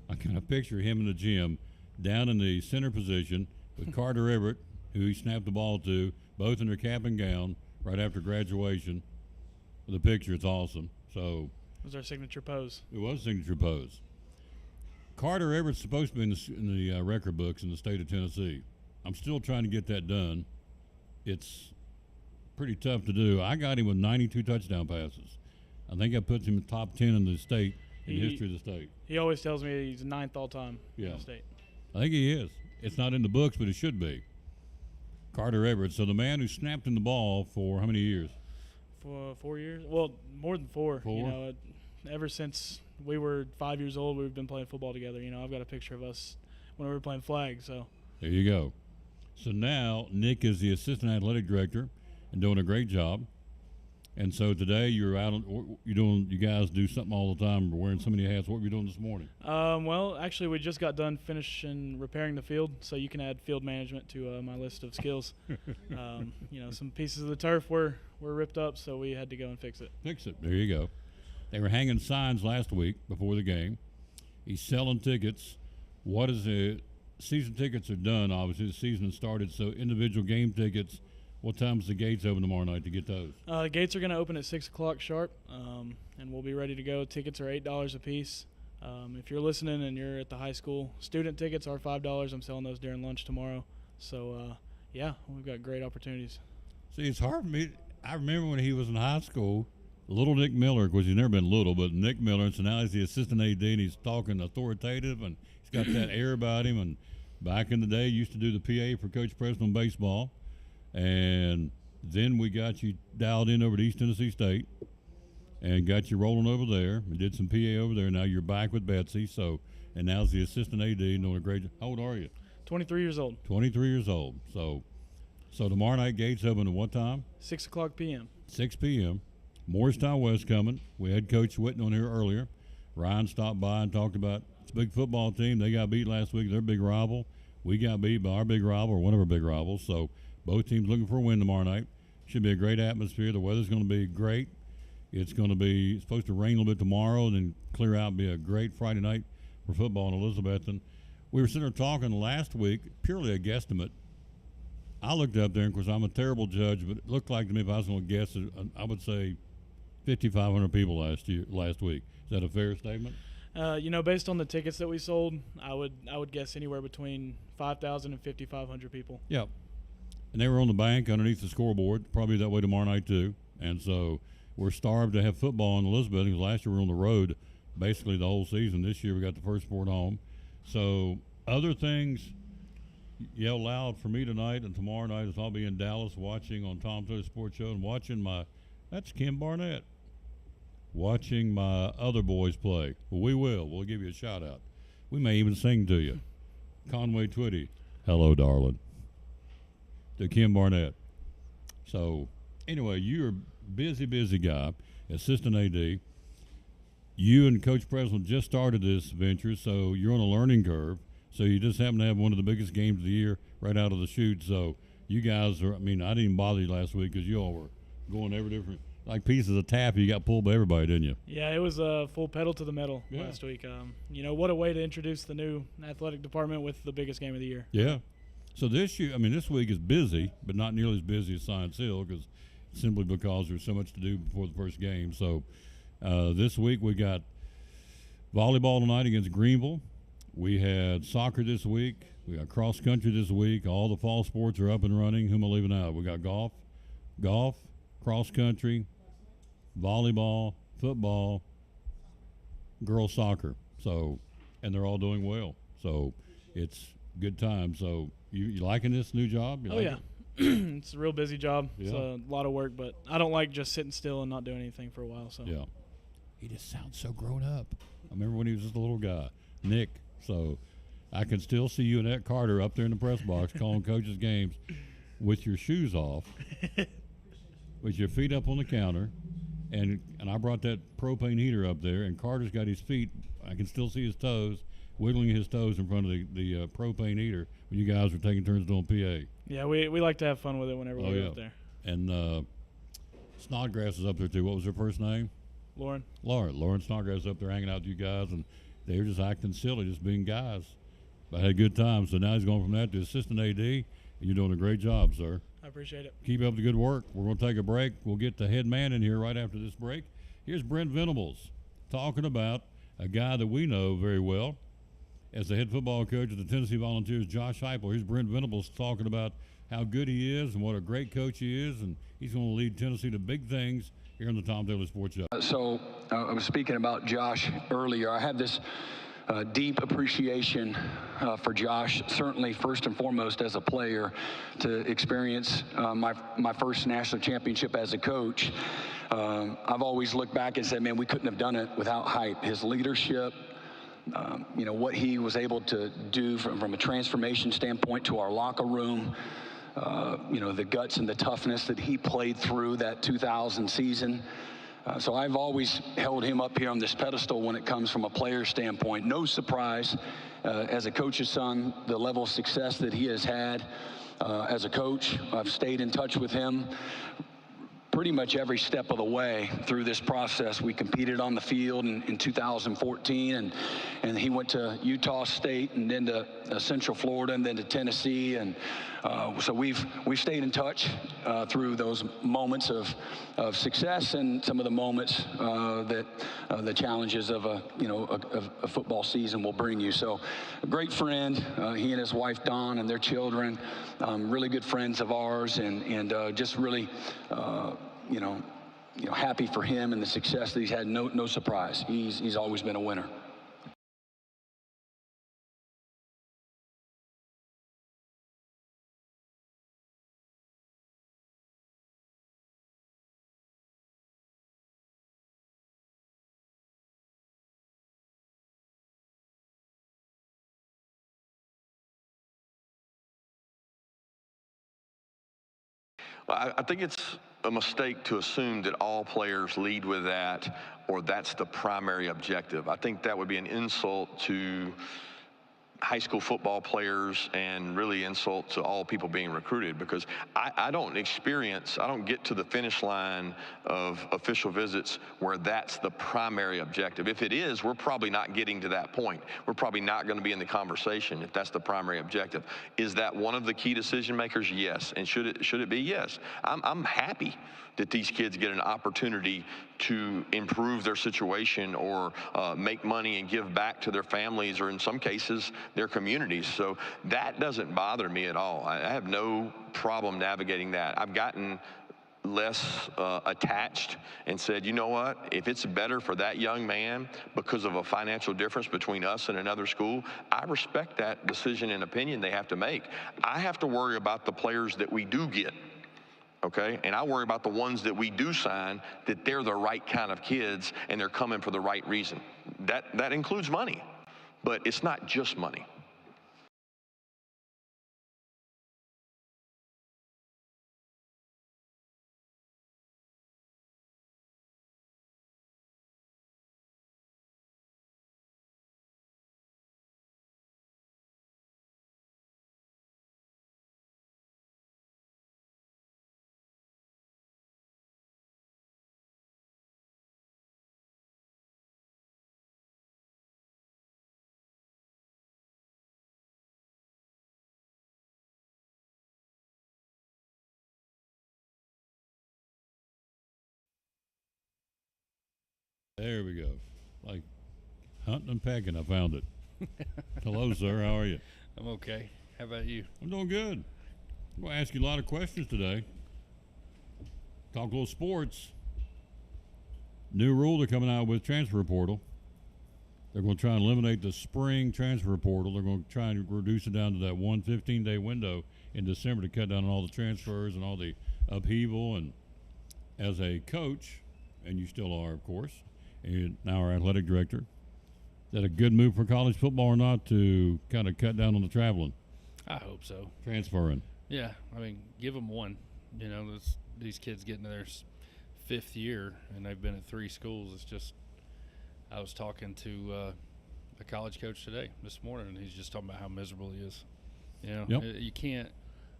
I got a picture of him in the gym down in the center position with Carter Everett, who he snapped the ball to, both in their cap and gown right after graduation. The picture, it's awesome. So It was our signature pose. it was a signature pose. Carter Everett's supposed to be in the record books in the state of Tennessee. I'm still trying to get that done. It's pretty tough to do. I got him with 92 touchdown passes. I think that puts him in top 10 in the state, in the history of the state. He always tells me he's ninth all time in the state. I think he is. It's not in the books, but it should be. Carter Everett. So the man who snapped in the ball for how many years? For 4 years. Well, more than 4. 4? You know, ever since we were 5 years old, we've been playing football together. You know, I've got a picture of us when we were playing flag. So There you go. So now Nick is the assistant athletic director and doing a great job. And so today you're out. You guys do something all the time. We're wearing so many hats. What were you doing this morning? Well, actually, we just got done finishing repairing the field, so you can add field management to my list of skills. You know, some pieces of the turf were ripped up, so we had to go and fix it. Fix it. There you go. They were hanging signs last week before the game. He's selling tickets. What is it? Season tickets are done. Obviously, the season has started. So individual game tickets. What time is the gates open tomorrow night to get those? The gates are going to open at 6 o'clock sharp, and we'll be ready to go. Tickets are $8 a piece. If you're listening and you're at the high school, student tickets are $5. I'm selling those during lunch tomorrow. So, yeah, we've got great opportunities. See, it's hard for me. I remember when he was in high school, little Nick Miller, of course, he's never been little, but Nick Miller, and so now he's the assistant AD, and he's talking authoritative, and he's got that air about him. And back in the day, he used to do the PA for Coach Preston on baseball. And then we got you dialed in over to East Tennessee State and got you rolling over there and did some PA over there. Now you're back with Betsy. So, and now as the assistant AD doing a great job. How old are you? 23 years old. 23 years old. So tomorrow night gates open at what time? 6 o'clock p.m. 6 p.m. Morristown West coming. We had Coach Whitten on here earlier. Ryan stopped by and talked about it's a big football team. They got beat last week. They're a big rival. We got beat by our big rival, or one of our big rivals. So both teams looking for a win tomorrow night. Should be a great atmosphere. The weather's going to be great. It's going to be supposed to rain a little bit tomorrow and then clear out and be a great Friday night for football in Elizabethton. We were sitting there talking last week, purely a guesstimate. I looked up there, and of course I'm a terrible judge, but it looked like to me if I was going to guess, I would say 5,500 people last week. Is that a fair statement? You know, based on the tickets that we sold, I would guess anywhere between 5,000 and 5,500 people. Yep. And they were on the bank underneath the scoreboard, probably that way tomorrow night too. And so we're starved to have football in Elizabeth because last year we were on the road basically the whole season. This year we got the first sport home. So other things, yell loud for me tonight and tomorrow night is I'll be in Dallas watching on Tom Taylor Sports Show and watching that's Kim Barnett, watching my other boys play. Well, we'll give you a shout out. We may even sing to you. Conway Twitty, hello, darling. To Kim Barnett. So, anyway, you're a busy guy, assistant AD. You and Coach Preston just started this venture, so you're on a learning curve. So you just happen to have one of the biggest games of the year right out of the chute. So you guys are, I didn't even bother you last week because you all were going every different, like pieces of taffy. You got pulled by everybody, didn't you? Yeah, it was a full pedal to the metal last week. You know, what a way to introduce the new athletic department with the biggest game of the year. Yeah. So this week is busy, but not nearly as busy as Science Hill simply because there's so much to do before the first game. So this week we got volleyball tonight against Greenville. We had soccer this week. We got cross country this week. All the fall sports are up and running. Who am I leaving out? We got golf, cross country, volleyball, football, girls soccer. So, and they're all doing well. So it's good time. So you liking this new job? It's a real busy job. Yeah. It's a lot of work, but I don't like just sitting still and not doing anything for a while. So yeah, he just sounds so grown up. I remember when he was just a little guy, Nick. So I can still see you and Ed Carter up there in the press box calling coaches' games with your shoes off, with your feet up on the counter, and I brought that propane heater up there, and Carter's got his feet. I can still see his toes, wiggling his toes in front of the propane heater when you guys were taking turns doing PA. Yeah, we like to have fun with it whenever we're up there. And Snodgrass is up there too. What was her first name? Lauren. Lauren Snodgrass is up there hanging out with you guys, and they were just acting silly, just being guys. But I had a good time. So now he's going from that to assistant AD, and you're doing a great job, sir. I appreciate it. Keep up the good work. We're going to take a break. We'll get the head man in here right after this break. Here's Brent Venables talking about a guy that we know very well as the head football coach of the Tennessee Volunteers, Josh Heupel. Here's Brent Venables talking about how good he is and what a great coach he is, and he's going to lead Tennessee to big things here on the Tom Taylor Sports Show. I was speaking about Josh earlier. I have this deep appreciation for Josh, certainly first and foremost as a player, to experience my first national championship as a coach. I've always looked back and said, man, we couldn't have done it without Hype. His leadership, what he was able to do from a transformation standpoint to our locker room, the guts and the toughness that he played through that 2000 season. So I've always held him up here on this pedestal when it comes from a player standpoint. No surprise, as a coach's son, the level of success that he has had as a coach. I've stayed in touch with him pretty much every step of the way through this process. We competed on the field in 2014, and he went to Utah State and then to Central Florida and then to Tennessee, and so we've stayed in touch through those moments of success and some of the moments that the challenges of a football season will bring you. So a great friend, he and his wife Dawn and their children, really good friends of ours, and just really happy for him and the success that he's had. No surprise. He's always been a winner. I think it's a mistake to assume that all players lead with that or that's the primary objective. I think that would be an insult to high school football players and really insult to all people being recruited, because I don't get to the finish line of official visits where that's the primary objective. If it is, we're probably not getting to that point. We're probably not going to be in the conversation if that's the primary objective. Is that one of the key decision makers? Yes. And should it be? Yes. I'm happy that these kids get an opportunity to improve their situation or make money and give back to their families, or in some cases their communities. So that doesn't bother me at all. I have no problem navigating that. I've gotten less attached and said, you know what, if it's better for that young man because of a financial difference between us and another school, I respect that decision and opinion they have to make. I have to worry about the players that we do get. Okay, and I worry about the ones that we do sign, that they're the right kind of kids and they're coming for the right reason. That includes money, but it's not just money. There we go. Like hunting and pecking, I found it. Hello, sir. How are you? I'm okay. How about you? I'm doing good. I'm going to ask you a lot of questions today. Talk a little sports. New rule they're coming out with transfer portal. They're going to try and eliminate the spring transfer portal. They're going to try and reduce it down to that 15-day window in December to cut down on all the transfers and all the upheaval. And as a coach, and you still are, of course, and now our athletic director, that a good move for college football or not to kind of cut down on the traveling? I hope so. Transferring. Yeah, I mean, give them one. You know, these kids getting to their 5th year and they've been at 3 schools. It's just, I was talking to a college coach this morning, and he's just talking about how miserable he is. You know, you can't.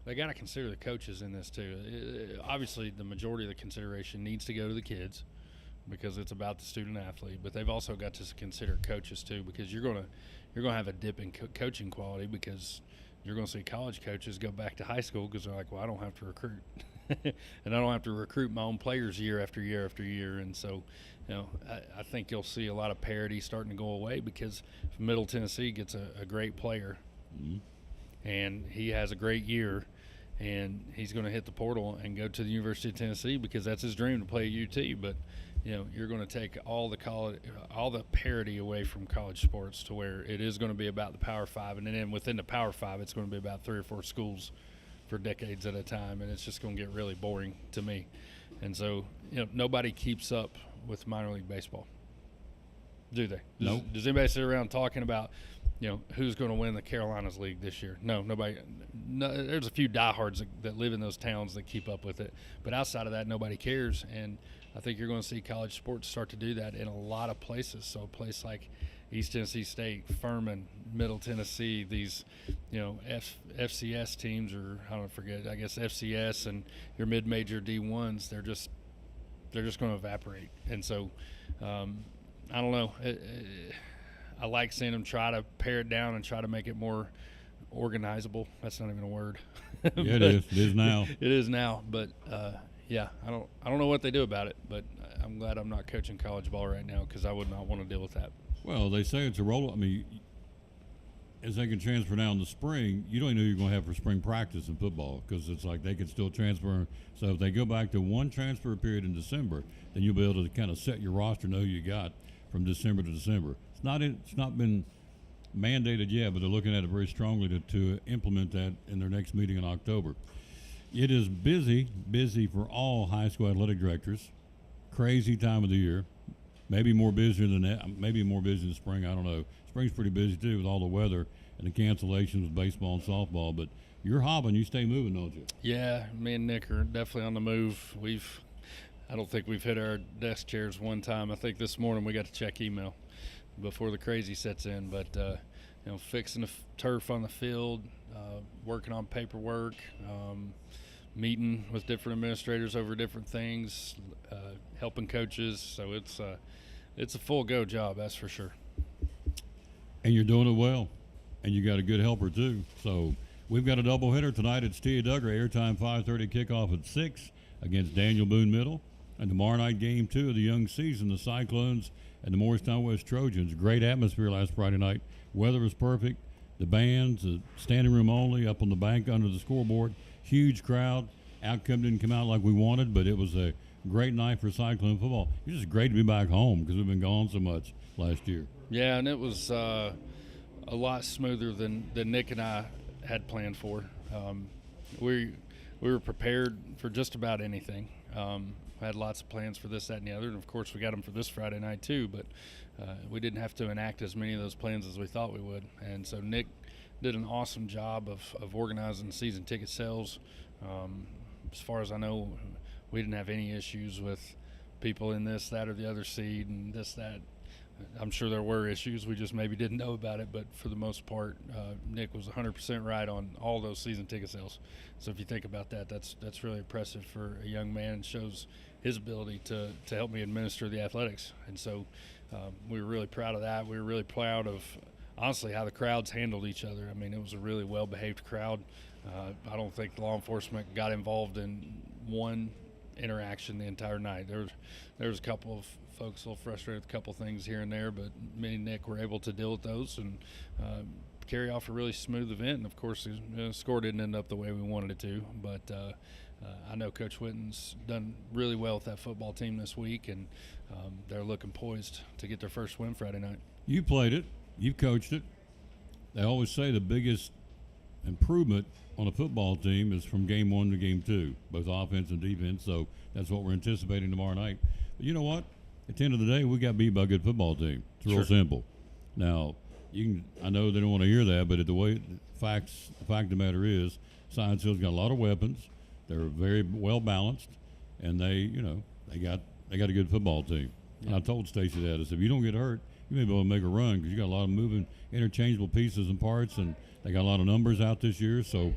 They got to consider the coaches in this too. Obviously, the majority of the consideration needs to go to the kids because it's about the student athlete. But they've also got to consider coaches too, because you're gonna have a dip in coaching quality, because you're going to see college coaches go back to high school because they're like, well, I don't have to recruit. And I don't have to recruit my own players year after year after year. And so, you know, I think you'll see a lot of parity starting to go away, because if Middle Tennessee gets a great player and he has a great year and he's going to hit the portal and go to the University of Tennessee because that's his dream to play at UT. But, you know, you're going to take all the parity away from college sports to where it is going to be about the Power 5. And then within the Power 5, it's going to be about 3 or 4 schools for decades at a time, and it's just going to get really boring to me. And so, you know, nobody keeps up with minor league baseball, do they? Nope. Does anybody sit around talking about, you know, who's going to win the Carolinas League this year? No, nobody. No, there's a few diehards that live in those towns that keep up with it, but outside of that, nobody cares. And I think you're going to see college sports start to do that in a lot of places. So a place like East Tennessee State, Furman, Middle Tennessee, these, you know, FCS teams, or I guess FCS and your mid-major D1s, they're just going to evaporate. And so I don't know. I like seeing them try to pare it down and try to make it more organizable. That's not even a word. Yeah, it is. It is now. It is now. But yeah, I don't know what they do about it. But I'm glad I'm not coaching college ball right now, because I would not want to deal with that. Well, they say it's a roll. I mean, as they can transfer now in the spring, you don't know who you're going to have for spring practice in football, because it's like they can still transfer. So if they go back to one transfer period in December, then you'll be able to kind of set your roster, know who you got from December to December. It's not been mandated yet, but they're looking at it very strongly to implement that in their next meeting in October. It is busy for all high school athletic directors. Crazy time of the year. Maybe more busier than that. Maybe more busy in the spring. I don't know. Spring's pretty busy too with all the weather and the cancellations with baseball and softball. But you're hobbling. You stay moving, don't you? Yeah, me and Nick are definitely on the move. I don't think we've hit our desk chairs one time. I think this morning we got to check email before the crazy sets in. But you know, fixing the turf on the field, working on paperwork, meeting with different administrators over different things, helping coaches. So it's a full go job, that's for sure. And you're doing it well, and you got a good helper too. So we've got a doubleheader tonight at Stia Duggar. Airtime 5:30, kickoff at 6 against Daniel Boone Middle. And tomorrow night, game 2 of the young season, the Cyclones and the Morristown West Trojans. Great atmosphere last Friday night. Weather was perfect. The bands, the standing room only, up on the bank under the scoreboard. Huge crowd. Outcome didn't come out like we wanted, but it was a great night for Cyclone football. It's just great to be back home because we've been gone so much last year. Yeah, and it was a lot smoother than Nick and I had planned for. We were prepared for just about anything. Had lots of plans for this, that, and the other, and of course we got them for this Friday night too, but we didn't have to enact as many of those plans as we thought we would. And so Nick did an awesome job of organizing season ticket sales. As far as I know, we didn't have any issues with people in this, that, or the other seed and this, that. I'm sure there were issues. We just maybe didn't know about it. But for the most part, Nick was 100% right on all those season ticket sales. So if you think about that, that's really impressive for a young man, and shows his ability to help me administer the athletics. And so we were really proud of that. We were really proud of, honestly, how the crowds handled each other. I mean, it was a really well-behaved crowd. I don't think law enforcement got involved in one interaction the entire night. There was a couple of folks a little frustrated with a couple things here and there, but me and Nick were able to deal with those and carry off a really smooth event. And of course, the score didn't end up the way we wanted it to, but I know Coach Witten's done really well with that football team this week, and they're looking poised to get their first win Friday night. You played it. You've coached it. They always say the biggest improvement on a football team is from game 1 to game 2, both offense and defense. So that's what we're anticipating tomorrow night. But you know what? At the end of the day, we got beat by a good football team. It's real simple. Now, I know they don't want to hear that, but the fact of the matter is, Science Hill's got a lot of weapons. They're very well balanced, and they got a good football team. Yeah. And I told Stacy that. I said, if you don't get hurt, you may be able to make a run because you got a lot of moving, interchangeable pieces and parts, and they got a lot of numbers out this year. So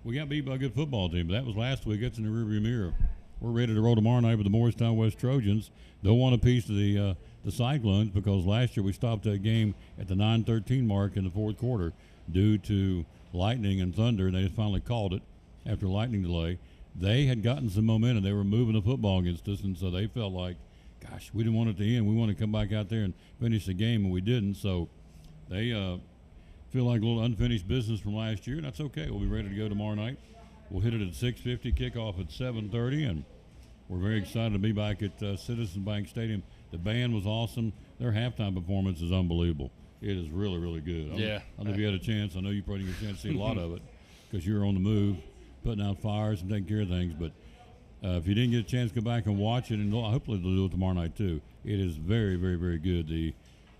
we got beat by a good football team. But that was last week. That's in the rearview mirror. We're ready to roll tomorrow night with the Morristown West Trojans. They'll want a piece of the Cyclones because last year we stopped that game at the 9:13 mark in the fourth quarter due to lightning and thunder, and they just finally called it after a lightning delay. They had gotten some momentum. They were moving the football against us, and so they felt like, gosh, we didn't want it to end. We want to come back out there and finish the game, and we didn't. So they feel like a little unfinished business from last year, and that's okay. We'll be ready to go tomorrow night. We'll hit it at 6:50, kickoff at 7:30, and we're very excited to be back at Citizens Bank Stadium. The band was awesome. Their halftime performance is unbelievable. It is really, really good. I don't know if you had a chance. I know you probably didn't get a chance to see a lot of it because you were on the move, putting out fires and taking care of things. But if you didn't get a chance, go back and watch it, and hopefully they'll do it tomorrow night too. It is very, very, very good.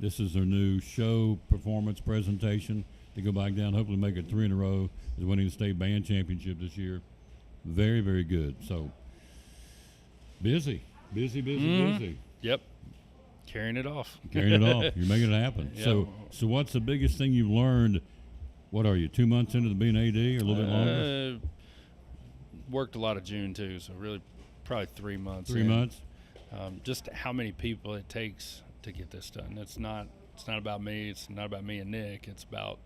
This is their new show performance presentation. To go back down, hopefully make it 3 in a row, is winning the state band championship this year. Very, very good. So busy. Yep. Carrying it off. You're making it happen. Yep. So what's the biggest thing you've learned? What are you, 2 months into being AD or a little bit longer? Worked a lot of June too, so really probably 3 months. 3 months. Just how many people it takes to get this done. It's not about me. It's not about me and Nick. It's about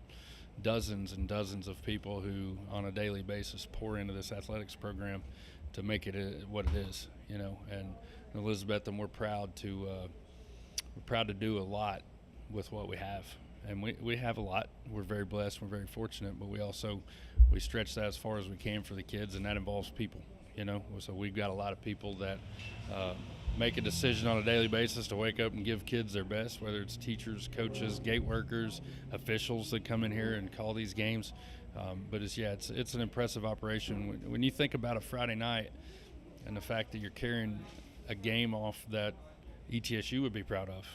dozens and dozens of people who on a daily basis pour into this athletics program to make it what it is, and Elizabeth, and we're proud to do a lot with what we have, and we have a lot. We're very blessed, we're very fortunate, but we stretch that as far as we can for the kids, and that involves people, so we've got a lot of people that make a decision on a daily basis to wake up and give kids their best, whether it's teachers, coaches, gate workers, officials that come in here and call these games. But it's an impressive operation. When you think about a Friday night and the fact that you're carrying a game off that ETSU would be proud of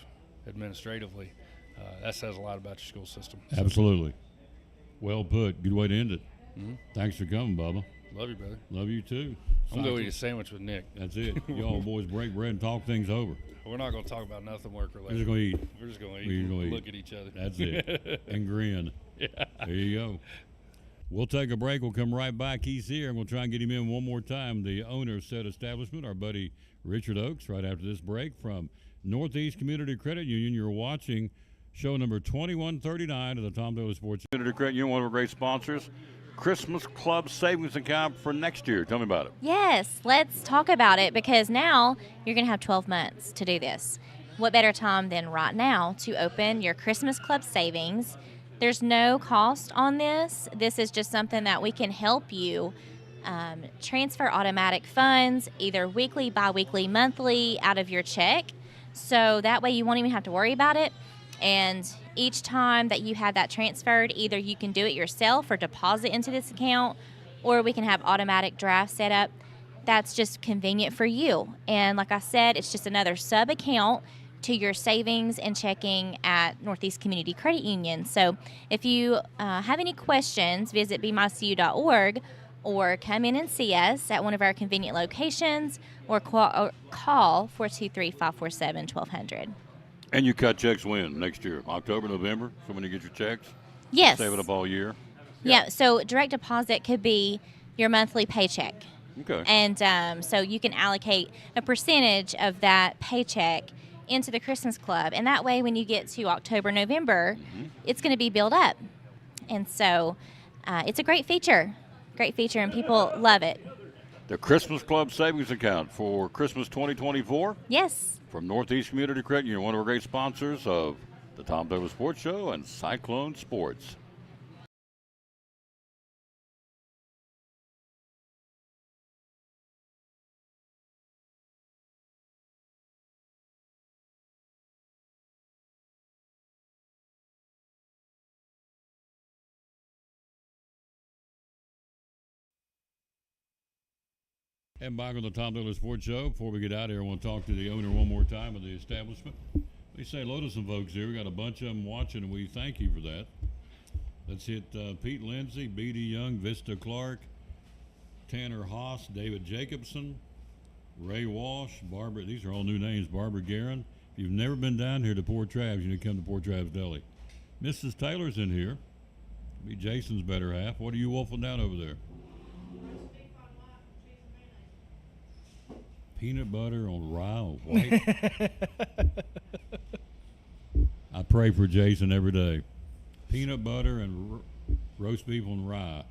administratively, that says a lot about your school system. Absolutely. Well put. Good way to end it. Mm-hmm. Thanks for coming, Bubba. Love you, brother. Love you too. I'm going to eat a sandwich with Nick. That's it. Y'all boys break bread and talk things over. We're not going to talk about nothing work related. We're just going to eat. We're just going to eat. We're look at each other. That's it. And grin. Yeah. There you go. We'll take a break. We'll come right back. He's here, and we'll try and get him in one more time. The owner of said establishment, our buddy Richard Oakes, right after this break from Northeast Community Credit Union. You're watching show number 2139 of the Tom Taylor Sports Community Credit Union, one of our great sponsors. Christmas Club savings account for next year. Tell me about it. Yes, let's talk about it because now you're going to have 12 months to do this. What better time than right now to open your Christmas Club savings? There's no cost on this. This is just something that we can help you transfer automatic funds, either weekly, bi-weekly, monthly, out of your check. So that way you won't even have to worry about it. And each time that you have that transferred, either you can do it yourself or deposit into this account, or we can have automatic draft set up. That's just convenient for you. And like I said, it's just another sub account to your savings and checking at Northeast Community Credit Union. So if you have any questions, visit bemycu.org or come in and see us at one of our convenient locations or call 423-547-1200. And you cut checks when? Next year? October, November? So when you get your checks? Yes. Save it up all year? Yeah, so direct deposit could be your monthly paycheck. Okay. And so you can allocate a percentage of that paycheck into the Christmas Club. And that way when you get to October, November, it's going to be built up. And so it's a great feature, and people love it. The Christmas Club savings account for Christmas 2024? Yes. From Northeast Community Credit Union, one of our great sponsors of the Tom Taylor Sports Show and Cyclone Sports. And back on the Tom Taylor Sports Show. Before we get out of here, I want to talk to the owner one more time of the establishment, They say hello to some folks here. We got a bunch of them watching, and we thank you for that. Let's hit Pete Lindsay, B.D. Young, Vista Clark, Tanner Haas, David Jacobson, Ray Walsh, Barbara. These are all new names. Barbara Guerin. If you've never been down here to Port Travis, you need to come to Port Travis Deli. Mrs. Taylor's in here. Be Jason's better half. What are you wolfing down over there? Peanut butter on rye on white. I pray for Jason every day. Peanut butter and roast beef on rye.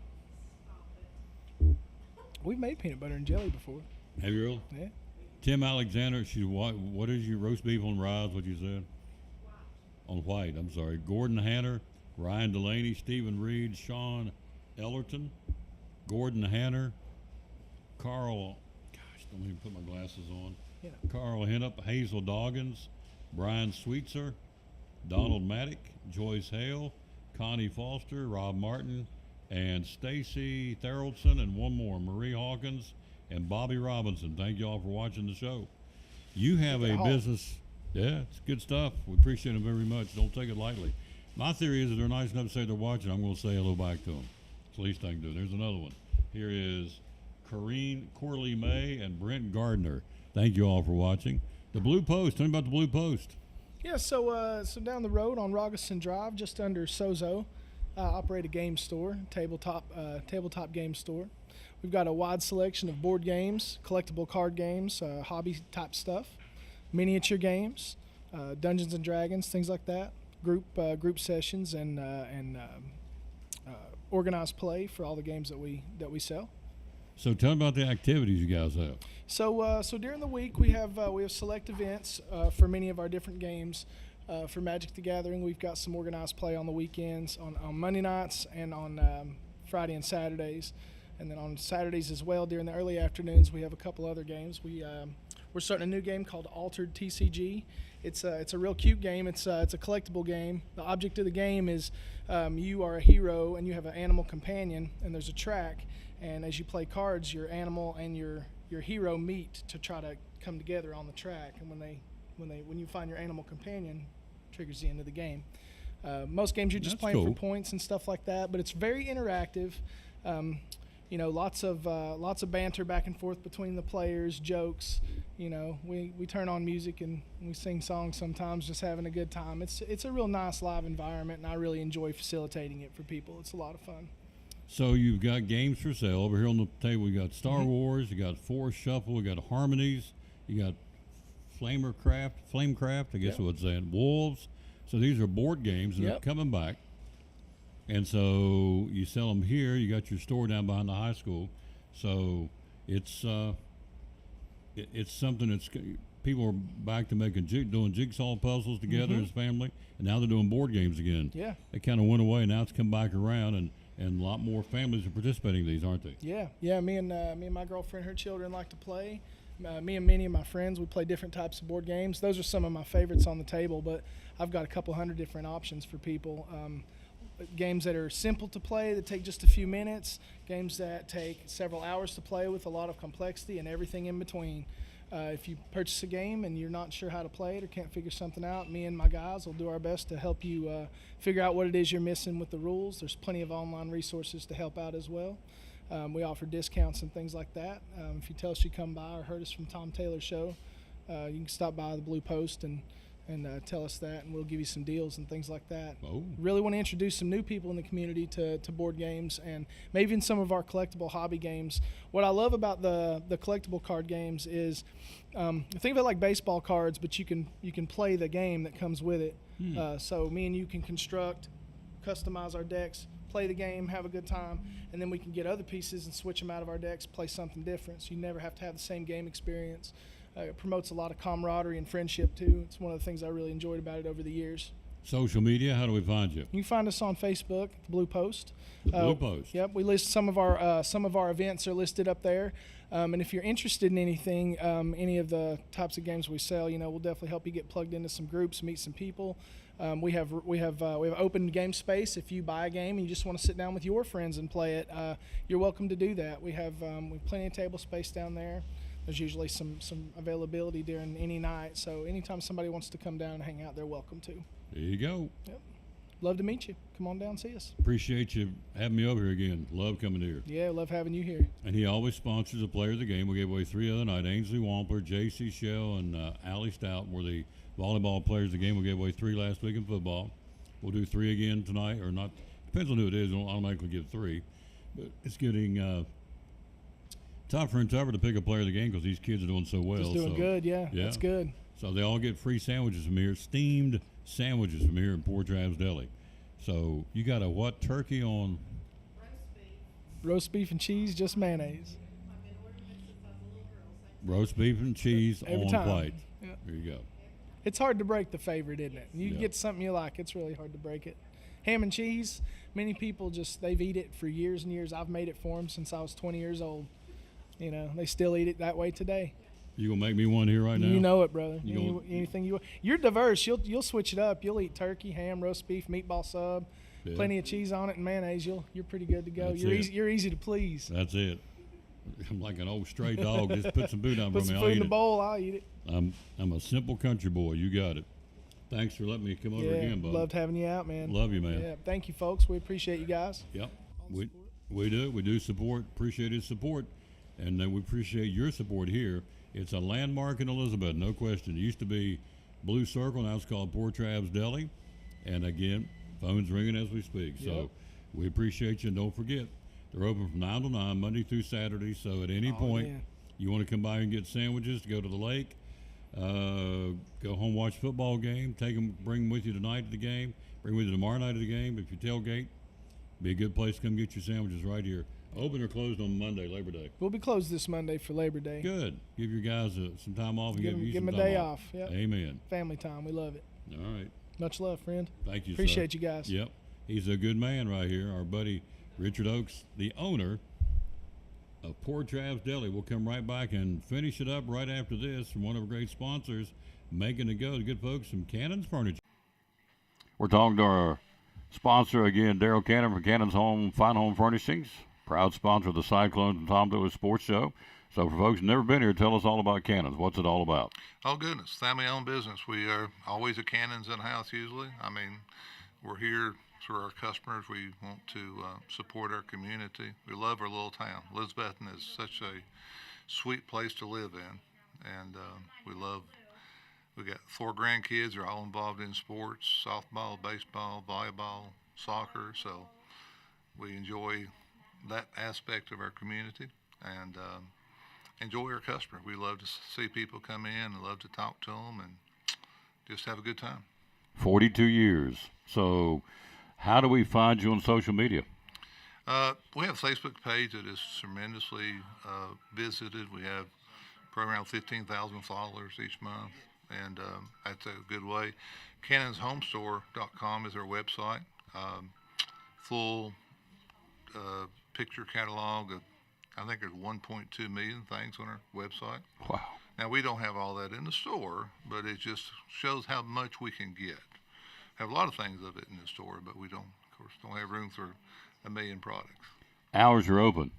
We've made peanut butter and jelly before. Have you really? Yeah. Tim Alexander, what is your roast beef on rye is what you said? On white, I'm sorry. Gordon Hanner, Ryan Delaney, Stephen Reed, Sean Ellerton, Gordon Hanner, Carl, don't even put my glasses on. Yeah. Carl Hennup, Hazel Doggins, Brian Sweetser, Donald Maddock, Joyce Hale, Connie Foster, Rob Martin, and Stacy Theraldson, and one more, Marie Hawkins and Bobby Robinson. Thank you all for watching the show. You have a business. Yeah, it's good stuff. We appreciate them very much. Don't take it lightly. My theory is if they're nice enough to say they're watching, I'm going to say hello back to them. It's the least I can do. There's another one. Here is Corley May and Brent Gardner. Thank you all for watching. The Blue Post. Tell me about the Blue Post. Yeah, so down the road on Rogerson Drive, just under Sozo, operate a game store, tabletop game store. We've got a wide selection of board games, collectible card games, hobby type stuff, miniature games, Dungeons and Dragons, things like that. Group sessions and organized play for all the games that we sell. So tell me about the activities you guys have. So during the week we have select events for many of our different games. For Magic the Gathering, we've got some organized play on the weekends, on Monday nights and on Friday and Saturdays. And then on Saturdays as well, during the early afternoons, we have a couple other games. We're starting a new game called Altered TCG. It's a real cute game. It's a collectible game. The object of the game is you are a hero and you have an animal companion, and there's a track. And as you play cards, your animal and your hero meet to try to come together on the track. And when you find your animal companion, triggers the end of the game. Most games you're just playing for points and stuff like that, but it's very interactive. Lots of banter back and forth between the players, jokes. We turn on music and we sing songs sometimes, just having a good time. It's a real nice live environment, and I really enjoy facilitating it for people. It's a lot of fun. So you've got games for sale. Over here on the table, you got Star Wars, you got Force Shuffle, you got Harmonies, you got Flamecraft, I guess I would say, and Wolves. So these are board games, and they're coming back. And so you sell them here. You got your store down behind the high school. So it's something that's people are back to doing jigsaw puzzles together as family, and now they're doing board games again. Yeah, it kind of went away. Now it's come back around, and a lot more families are participating in these, aren't they? Yeah. Me and my girlfriend, her children like to play. Me and many of my friends, we play different types of board games. Those are some of my favorites on the table, but I've got a couple hundred different options for people. Games that are simple to play, that take just a few minutes, games that take several hours to play with a lot of complexity, and everything in between. If you purchase a game and you're not sure how to play it or can't figure something out, me and my guys will do our best to help you figure out what it is you're missing with the rules. There's plenty of online resources to help out as well. We offer discounts and things like that. If you tell us you come by or heard us from Tom Taylor's show, you can stop by the Blue Post and tell us that, and we'll give you some deals and things like that. Really want to introduce some new people in the community to board games, and maybe even some of our collectible hobby games. What I love about the collectible card games is think of it like baseball cards, but you can play the game that comes with it. So me and you can construct, customize our decks, play the game, have a good time, and then we can get other pieces and switch them out of our decks, play something different, so you never have to have the same game experience. It promotes a lot of camaraderie and friendship too. It's one of the things I really enjoyed about it over the years. Social media, how do we find you? You can find us on Facebook, the Blue Post. The Blue Post. Yep, we list some of our events are listed up there. And if you're interested in anything, any of the types of games we sell, we'll definitely help you get plugged into some groups, meet some people. We have open game space. If you buy a game and you just want to sit down with your friends and play it, you're welcome to do that. We have plenty of table space down there. there's usually some availability during any night. So anytime somebody wants to come down and hang out, they're welcome to. There you go. Yep. Love to meet you. Come on down and see us. Appreciate you having me over here again. Love coming here. Yeah, love having you here. And he always sponsors a player of the game. We gave away 3 other night. Ainsley Wampler, J.C. Shell, and Allie Stout were the volleyball players of the game. We gave away 3 last week in football. We'll do 3 again tonight, or not. Depends on who it is. We'll automatically give 3. But it's getting tougher and tougher to pick a player of the game because these kids are doing so well. Just doing good, yeah. That's good. So they all get free sandwiches from here, steamed sandwiches from here in Poor Travis Deli. So you got a what turkey on? Roast beef and cheese, just mayonnaise. Roast beef and cheese Every on time. plate. Yeah. There you go. It's hard to break the favorite, isn't it? You Yeah. get something you like, it's really hard to break it. Ham and cheese, many people they've eaten it for years and years. I've made it for them since I was 20 years old. You know, they still eat it that way today. You gonna make me one here right now? You know it, brother. You Anything you want. You're diverse. You'll switch it up. You'll eat turkey, ham, roast beef, meatball sub, plenty of cheese on it, and mayonnaise. You're pretty good to go. That's You're it. easy. You're easy to please. That's it. I'm like an old stray dog. Just put some food down for Put me. some I'll food eat in the it. bowl. I'll eat it. I'm a simple country boy. You got it. Thanks for letting me come over again, bud. Loved having you out, man. Love you, man. Yeah, thank you, folks. We appreciate you guys. Yep. We do support. Appreciate his support, and then we appreciate your support here. It's a landmark in Elizabeth, no question. It used to be Blue Circle, now it's called Poor Travis Deli. And again, phone's ringing as we speak. So we appreciate you, and don't forget, they're open from 9 to 9, Monday through Saturday. So at any point you want to come by and get sandwiches, to go to the lake, go home, watch football game, bring them with you tonight to the game, bring them with you tomorrow night to the game. If you tailgate, be a good place to come get your sandwiches right here. Open or closed on Monday, Labor Day? We'll be closed this Monday for Labor Day. Good. Give your guys some time off and give you Give some them a time day off. Yep. Amen. Family time. We love it. All right. Much love, friend. Thank you, Appreciate sir. you guys. Yep. He's a good man right here. Our buddy Richard Oakes, the owner of Poor Travis Deli. We'll come right back and finish it up right after this from one of our great sponsors, making it go. The good folks from Cannon's Furniture. We're talking to our sponsor again, Daryl Cannon from Cannon's Fine Home Furnishings, proud sponsor of the Cyclones and Tom Taylor Sports Show. So for folks who've never been here, tell us all about Cannon's. What's it all about? Oh, goodness. Family-owned business. We are always at Cannon's in-house usually. I mean, we're here for our customers. We want to support our community. We love our little town. Elizabethton is such a sweet place to live in. And we got 4 grandkids. They're all involved in sports, softball, baseball, volleyball, soccer. So we enjoy that aspect of our community and enjoy our customers. We love to see people come in and love to talk to them and just have a good time. 42 years. So how do we find you on social media? We have a Facebook page that is tremendously visited. We have probably around 15,000 followers each month, and that's a good way. CannonsHomeStore.com is our website. Full picture catalog of, I think there's 1.2 million things on our website. Wow. Now, we don't have all that in the store, but it just shows how much we can get. Have a lot of things of it in the store, but we don't, of course, don't have room for a million products. Hours are open.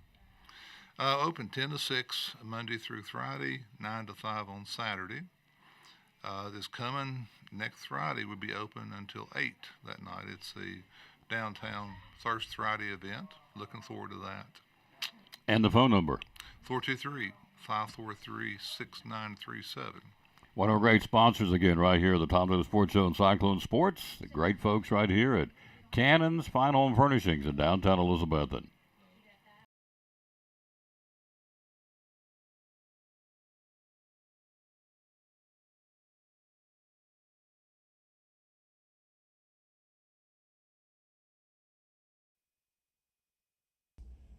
Open 10 to 6 Monday through Friday, 9 to 5 on Saturday. This coming next Friday would be open until 8 that night. It's the downtown Thirst Friday event. Looking forward to that. And the phone number? 423-543-6937. One of our great sponsors again right here at the Tom Taylor Sports Show and Cyclone Sports. The great folks right here at Cannon's Fine Home Furnishings in downtown Elizabethton.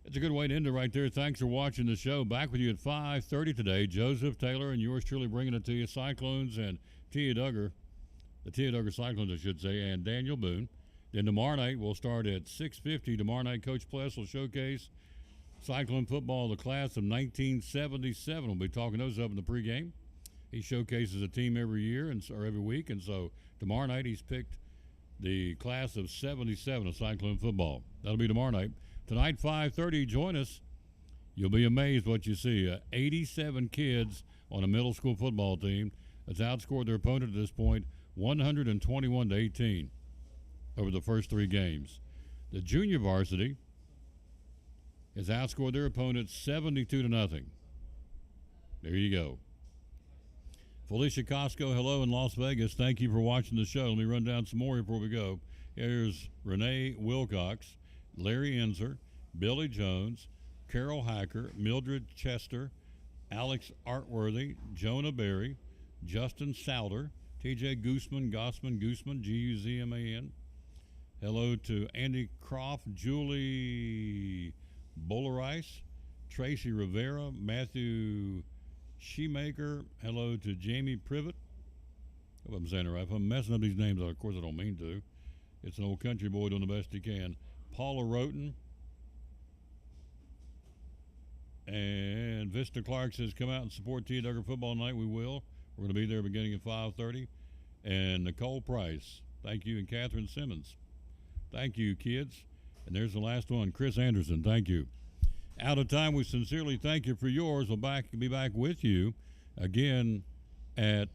It's a good way to end it right there. Thanks for watching the show. Back with you at 5:30 today. Joseph Taylor and yours truly bringing it to you. Cyclones and Tia Duggar, the Tia Duggar Cyclones, I should say, and Daniel Boone. Then tomorrow night, we'll start at 6:50. Tomorrow night, Coach Pless will showcase Cyclone football, the class of 1977. We'll be talking those up in the pregame. He showcases a team every year or every week, and so tomorrow night he's picked the class of 77 of Cyclone football. That'll be tomorrow night. Tonight, 5:30, join us. You'll be amazed what you see. 87 kids on a middle school football team that's outscored their opponent at this point 121-18 over the first 3 games. The junior varsity has outscored their opponent 72-0. There you go. Felicia Costco, hello in Las Vegas. Thank you for watching the show. Let me run down some more before we go. Here's Renee Wilcox, Larry Enzer, Billy Jones, Carol Hacker, Mildred Chester, Alex Artworthy, Jonah Berry, Justin Souter, TJ Gooseman, G-U-Z-M-A-N. Hello to Andy Croft, Julie Bolerice, Tracy Rivera, Matthew Shoemaker. Hello to Jamie Privet. I hope I'm saying it right. If I'm messing up these names, of course I don't mean to. It's an old country boy doing the best he can. Paula Roten. And Vista Clark says, come out and support Tia Duggar football night. We will. We're going to be there beginning at 5:30. And Nicole Price, thank you. And Catherine Simmons, thank you, kids. And there's the last one, Chris Anderson, thank you. Out of time, we sincerely thank you for yours. We'll be back with you again at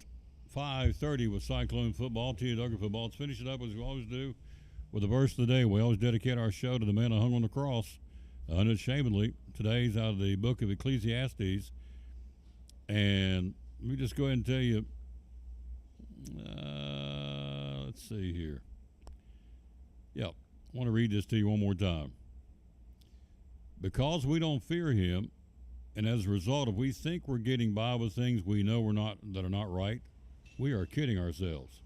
5:30 with Cyclone football, Tia Duggar football. Let's finish it up as we always do with the verse of the day. We always dedicate our show to the man who hung on the cross unashamedly. Today's out of the book of Ecclesiastes. And let me just go ahead and tell you, let's see here. Yep, I want to read this to you one more time. Because we don't fear him, and as a result, if we think we're getting by with things we know that are not right, we are kidding ourselves.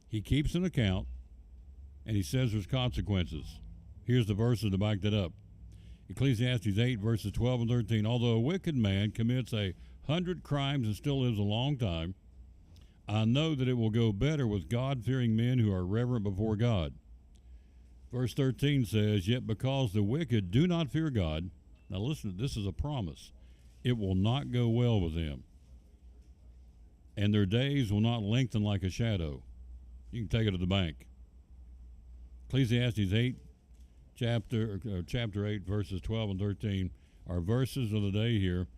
He keeps an account, and he says there's consequences. Here's the verses to back that up. Ecclesiastes 8, verses 12 and 13. Although a wicked man commits 100 crimes and still lives a long time, I know that it will go better with God-fearing men who are reverent before God. Verse 13 says, yet because the wicked do not fear God, now listen, this is a promise, it will not go well with them, and their days will not lengthen like a shadow. You can take it to the bank. Ecclesiastes 8, chapter 8, verses 12 and 13 are verses of the day here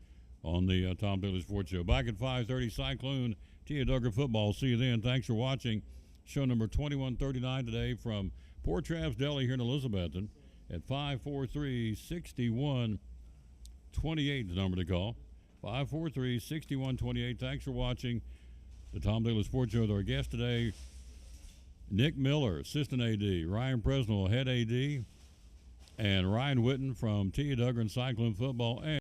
on the Tom Taylor Sports Show. Back at 5:30, Cyclone Tia Duggar football. See you then. Thanks for watching show number 2139 today from Port Travis Deli here in Elizabethton at 543-6128, the number to call. 543-6128. Thanks for watching the Tom Taylor Sports Show with our guest today, Nick Miller, assistant AD, Ryan Presnell, head AD, and Ryan Witten from Tia Duggar and Cyclone football. And